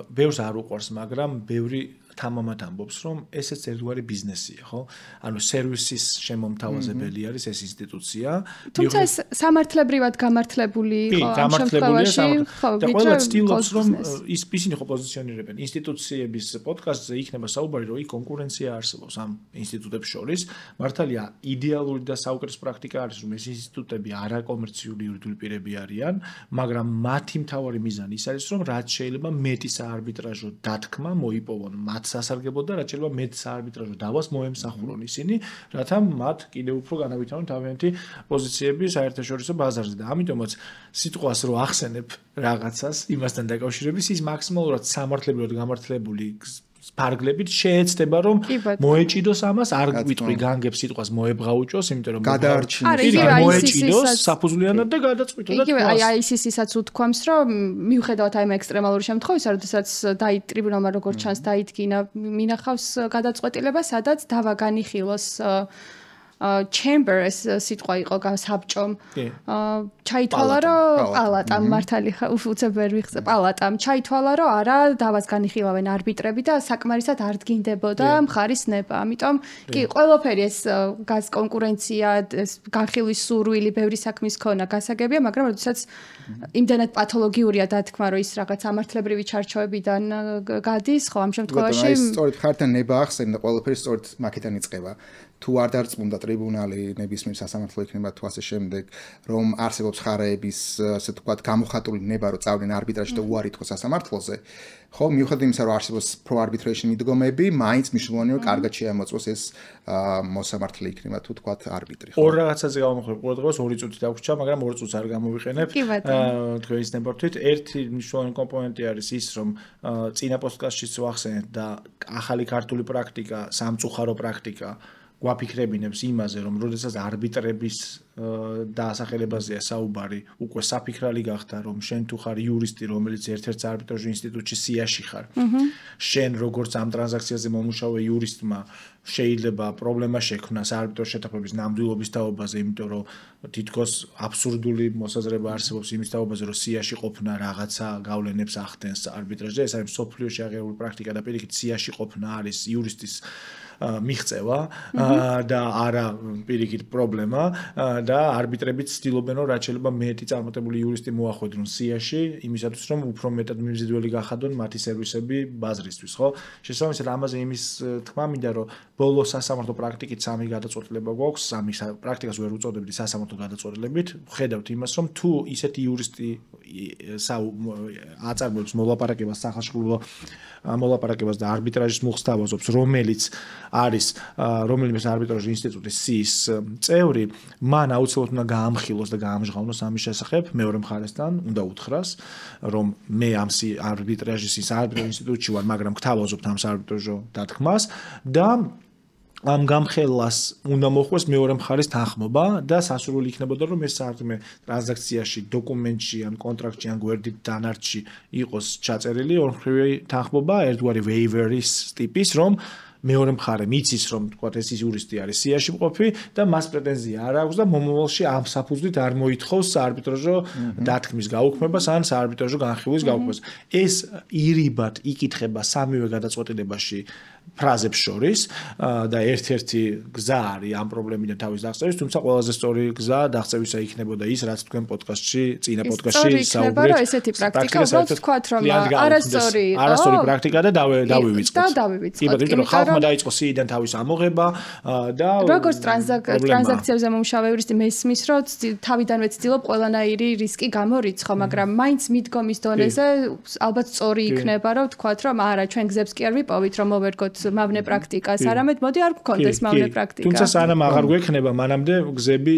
ბევრს არ უყვარს, მაგრამ ბევრი თამამად ამბობს, რომ ესეც ერთგვარი ბიზნესია, ხო? ანუ სერვისის შემომთავაზებელი არის ეს ინსტიტუცია. თუმცა ეს სამართლებრივად გამართლებული იყო ამ შემთხვევაში, ხო, და ყველა ცდილობს, რომ ისინი ხო პოზიციონირებენ ინსტიტუციების პოდკასტზე იქნება საუბარი, რომ იქ კონკურენცია არსებობს ამ ინსტიტუტებს შორის. მართალია, იდეალური და საუკეთესო პრაქტიკა არის, რომ ეს ინსტიტუტები არაკომერციული იურიდიული პირები არიან, მაგრამ მათი მთავარი მიზანი ის არის, რომ რაც შეიძლება მეტი საარბიტრაჟო დათქმა მოიპოვონ მათ სასარგებლოდ და რაც შეიძლება მეტ საარბიტრაჟო დავას მოემსახურონ ისინი, რათა მათ კიდევ უფრო განავითარონ თავიანთი პოზიციები საერთაშორისო ბაზარზე და ამიტომაც სიტყვას რო ახსენებ რაღაცას იმასთან დაკავშირებით ის მაქსიმალურად სამართლებრივად გამართლებული ფარგლებით შეეცდება რომ მოეჭიდოს ამას არ გვიტყვი განგებს სიტყვას მოებღაუჭოს იმიტომ რომ მოეჭიდოს საფუძვლიანად და გადაწყვიტოს და იგივე აი ICC-საც უთქვამს რომ მიუხედავად აი ექსტრემალური შემთხვევისა როდესაც ტრიბუნალმა როგორც ჩანს დაიდგინა მინახავს გადაწყვეტილება სადაც დავა განიხილოს chamber ეს სიტყვა იყო საბჭომ ჩაითვალა რომ პალატამ მართალი უცებ ვერ ვიხსე პალატამ ჩაითვალა რომ არა დავას განიხილავენ არბიტრები და საკმარისად არ დგინდებოდა მხარის ნება ამიტომ კი ყველაფერი ეს გაზ კონკურენცია ეს განხილვის სურვილი ბევრი საქმის ქონა გასაგებია მაგრამ როდესაც იმდანად პათოლოგიურია დათქმა რომ ის რაღაც სამართლებრივი ჩარჩოებიდან გადის ხო ამ შემთხვევაში ეს სწორედ ხართან ნება ახსენდა ყველაფერი სწორედ მაკედან იწყება თუ არ დარწმუნდა ტრიბუნალი ნებისმიერ სასამართლო იქნება თუ ასე შემდეგ რომ არსებობს ხარეების ასე თქვათ გამოხატული ნება რომ წავდნენ არბიტრაჟში და უარი თხო სასამართლოზე ხო მიუხედავად იმისა რომ არსებობს pro arbitration მიდგომები მაინც მნიშვნელოვანია რომ კარგად შეამოწმოს ეს მოსამართლე იქნება თუ თქვათ არბიტრი ხო ორ რაღაცაზე გამოვხმევ ყურადღებას 2 წუთი დაგვრჩა მაგრამ 2 წუთს არ გამოვიყენებ თქვენის ნებართვით ერთი მნიშვნელოვანი კომპონენტი არის ის რომ წინა პოდკასტშიც ვახსენეთ და ახალი ქართული პრაქტიკა სამწუხარო პრაქტიკა გვაფიქრებინებს იმაზე, რომ როდესაც არბიტრების დაასახელებაზეა საუბარი, უკვე საფიქრალი გახდა, რომ შენ თუ ხარ იურისტი, რომელიც ერთ-ერთ არბიტრაჟო ინსტიტუტში სიაში ხარ. შენ როგორც ამ ტრანზაქციაზე მომუშავე იურისტმა შეიძლება პრობლემა შექმნას არბიტრაჟ შეთანხმების ნამდვილობის თაობაზე, იმიტომ რომ თითქოს აბსურდული მოსაზრება არსებობს იმის თაობაზე, რომ სიაში ყოფნა რაღაცა გავლენებს ახდენს არბიტრაჟზე. ეს არის სოფლიოში აღიარებული პრაქტიკა და პირიქით სიაში ყოფნა არის იურისტის მიღწევა და არა პირიქით პრობლემა და არბიტრებიც ცდილობენ რომ რაც შეიძლება მეტი წარმატებული იურისტი მოახვედრონ სიაში იმისათვის რომ უფრო მეტად მიმზიდველი გახადონ მათი სერვისები ბაზრისთვის ხო შესაბამისად ამაზე იმის თქმა მინდა რომ ბოლო სასამართლო პრაქტიკით 3 გადაწყვეტილება გვაქვს 3 პრაქტიკას ვერ უწოდებთ სასამართლო გადაწყვეტილებით ხედავთ იმას რომ თუ ისეთი იურისტი აწარმოებს მოლაპარაკებას სახალხო მოლაპარაკებას და არბიტრაჟის მოხსთავაზობს რომელიც არის რომელიმე არბიტრაჟის ინსტიტუტის SIS წევრი, მან აუცილებლად უნდა გაამხილოს და გაამჟღავნოს ამის შესახებ მეორე მხარესთან, უნდა უთხრას, რომ მე ამ არბიტრაჟის ინსტიტუტში ვარ, მაგრამ გთავაზობთ ამ არბიტრაჟო დათქმას და ამ გამხელას უნდა მოხდეს მეორე მხარის თანხმობა და სასურველი იქნებოდა რომ ეს საერთო ტრანზაქციაში, დოკუმენტში ან კონტრაქტში ან გვერდით დანარჩი იყოს ჩაწერილი ორმხრივი თანხმობა, ერთგვარი waiver-ის ტიპის, რომ მეორე მხარე მიცის რომ თქვა ეს იურისტი არის სიაში მყოფი და მას პრეტენზია არ აქვს და მომავალში ამ საფუძვლით არ მოითხოვს საარბიტრაჟო დათქმის გაუქმებას ან საარბიტრაჟო განხილვის გაუქმებას. ეს ირიბად იკითხება სამივე გადაწყვეტილებაში ფრაზებს შორის და ერთ-ერთი გზა არის ამ პრობლემიდან თავის დაღწევის, თუმცა ყველაზე სწორი გზა დაღწევისა იქნებოდა ის, რაც თქვენ პოდკასტში, წინა პოდკასტში საუბრეთ. ესეთი პრაქტიკა უბრალოდ თქვათ რომ არასწორი პრაქტიკა და დავივიწყოთ. კი ბატონო, იმიტომ რომ ხალხმა დაიწყო სიიდან თავის ამოღება და როგორც ტრანზაქციებზე მომუშავე იურისტი მესმის რომ თავიდანვე ცდილობ ყველანაირი რისკი გამორიცხო, მაგრამ მაინც მიდგომის დონეზე ალბათ სწორი იქნება რომ თქვათ რომ არა, ჩვენ გზებს კი არ ვიპოვით რომ მოვერგოთ მავნე პრაქტიკას, არამედ მოდი არ გქონდეს მავნე პრაქტიკა. თუმცა სანამ აღარ გვექნება, მანამდე გზები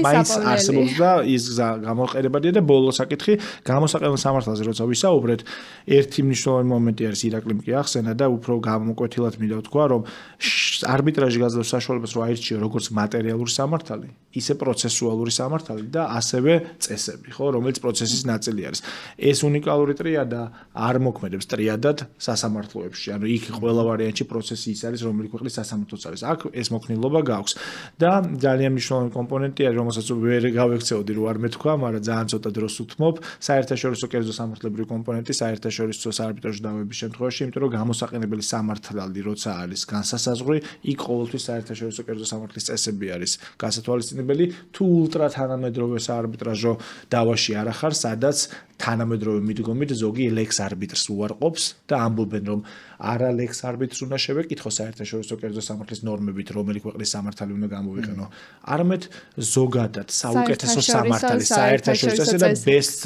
მაინც არსებობს და ის გზა გამოყენებადია და ბოლო საკითხი გამოსაყენელ სამართალზე როცა ვისაუბრეთ, ერთი მნიშვნელოვანი მომენტი არის ირაკლიმ კი ახსენა და უფრო გამოკვეთილად მინდა ვთქვა, რომ არბიტრაჟი გაძლევს საშუალებას რომ აირჩიო როგორც მატერიალური სამართალი, ისე პროცესუალური სამართალი და ასევე წესები, ხო, რომელიც პროცესის ნაწილი არის. ეს უნიკალური ტრიადა არ მოქმედებს ტრიადად სასამართლოებში, ანუ იქ ყველა ვარიანტში პროცესი ის არის, რომელი ქვეყნის სასამართლოც არის. აქ ეს მოქნილობა გაქვს და ძალიან მნიშვნელოვანი კომპონენტი არის, რომელსაც ვერ გავექცეოდი რომ არ მეთქვა, მაგრამ ძალიან ცოტა დროს უთმობ, საერთაშორისო კერძო სამართლებრივი კომპონენტი საერთაშორისო საარბიტრაჟო დავების შემთხვევაში, იმიტომ რომ გამოსაყენებელი სამართალი როცა არის განსასაზღვრი, იქ ყოველთვის საერთაშორისო კერძო სამართლის წესები არის გასათვალისწინებელი, თუ ულტრა თანამედროვე საარბიტრაჟო დავაში არ ახარ, სადაც თანამედროვე მიდგომით ზოგი ლექს არბიტრს უარყოფს და ამბობენ რომ არა ლექს არბიტრს უნდა შევეკითხო საერთაშორისო კერძო სამართლის ნორმებით, რომელი ქვეყნის სამართალი უნდა გამოვიყენო. არამედ ზოგადად საუკეთესო სამართალი, საერთაშორისო და best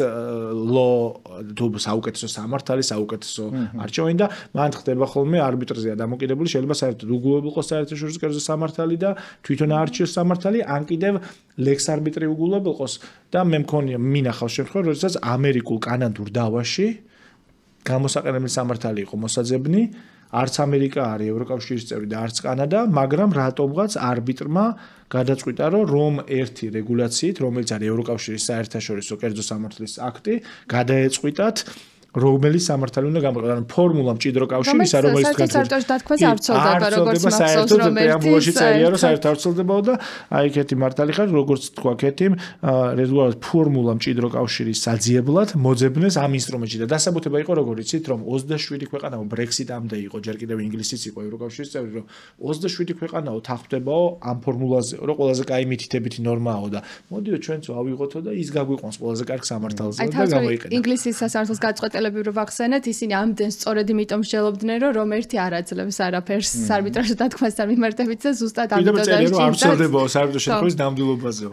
law თუ საუკეთესო სამართალი, საუკეთესო არჩევანი და მან ხდება ხოლმე არბიტრზეა დამოკიდებული, შეიძლება საერთოდ უგულებელყოს საერთაშორისო კერძო სამართალი და თვითონ არჩიოს სამართალი, ან კიდევ ლექს არბიტრი უგულებელყოს და მე მქონია მინახავს შემთხვევა, როდესაც ამერიკულ კანადურ დავაში გამოსაყენებელი სამართალი იყო მოსაძებნი, არც ამერიკა არის ევროკავშირის წევრი და არც კანადა, მაგრამ რატომღაც არბიტრმა გადაწყვიტა, რომ ერთი რეგულაციით, რომელიც არის ევროკავშირის საერთაშორისო კერძო სამართლის აქტი, გადაეწყვიტათ რომელიც სამართალი უნდა გამოიყენოს. ანუ ფორმულა მჭიდრო კავშირისა, რომელიც თქვენ საერთოდ დათქვაზე არ ცოლდება, როგორც მახსოვს, რომ ერთი წერია, რომ საერთოდ არ ცოლდებაო და აი კეთი მართალი ხარ, როგორც თქვა კეთი, რეგულარულად ფორმულა მჭიდრო კავშირის საძიებლად მოძებნეს ამ ინსტრუმენტში და დასაბუთება იყო როგორ იცით, რომ 27 ქვეყანაო ბრექსიტამდე იყო, ჯერ კიდევ ინგლისიც იყო ევროკავშირის წევრი, რომ 27 ქვეყანაო თანხმდებაო ამ ფორმულაზე, რომ ყველაზე კაი მითითებითი ნორმააო და მოდიო ჩვენც ავიღოთო და ის გაგვიყვანს ყველაზე კარგ სამართალზე და გამოიყენო. ინგლისის სასამართლოს გაწყვეტილება ვახსენეთ, ისინი ამდენ სწორედ იმიტომ მსჯელობდნენ, რომ ერთი არ აძლევს არაფერს არბიტრაჟო დათქმასთან მიმართებით და ზუსტად ამიტომ და არ ვრცელდებაო საერთო შემთხვევის ნამდვილობაზეო.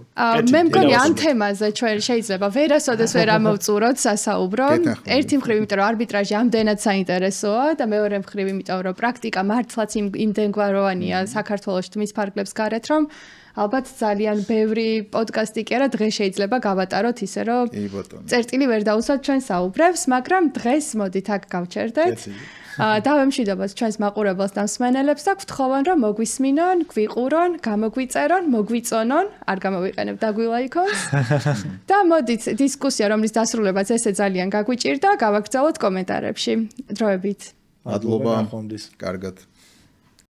მე მგონი ამ თემაზე ჩვენ შეიძლება ვერასოდეს ვერ ამოვწუროთ სასაუბრო. ერთი მხრივ, იმიტომ რომ არბიტრაჟი ამდენად საინტერესოა და მეორე მხრივ, იმიტომ რომ პრაქტიკა მართლაც იმდენგვაროვანია საქართველოში თმის ფარგლებს გარეთ, რომ ალბათ ძალიან ბევრი პოდკასტი კი არა დღეს შეიძლება გავატაროთ ისე რომ წერტილი ვერ დაუსვათ ჩვენ საუბრებს, მაგრამ დღეს მოდით აქ გავჩერდეთ. დავემშვიდობოთ ჩვენს მაყურებელს და მსმენელებს და გთხოვან რომ მოგვისმინონ, გვიყურონ, გამოგვიწერონ, მოგვიწონონ, არ გამოვიყენებ დაგვილაიქოს. და მოდით დისკუსია, რომლის დასრულებაც ესე ძალიან გაგვიჭირდა, გავაგრძელოთ კომენტარებში. დროებით. მადლობა. კარგად.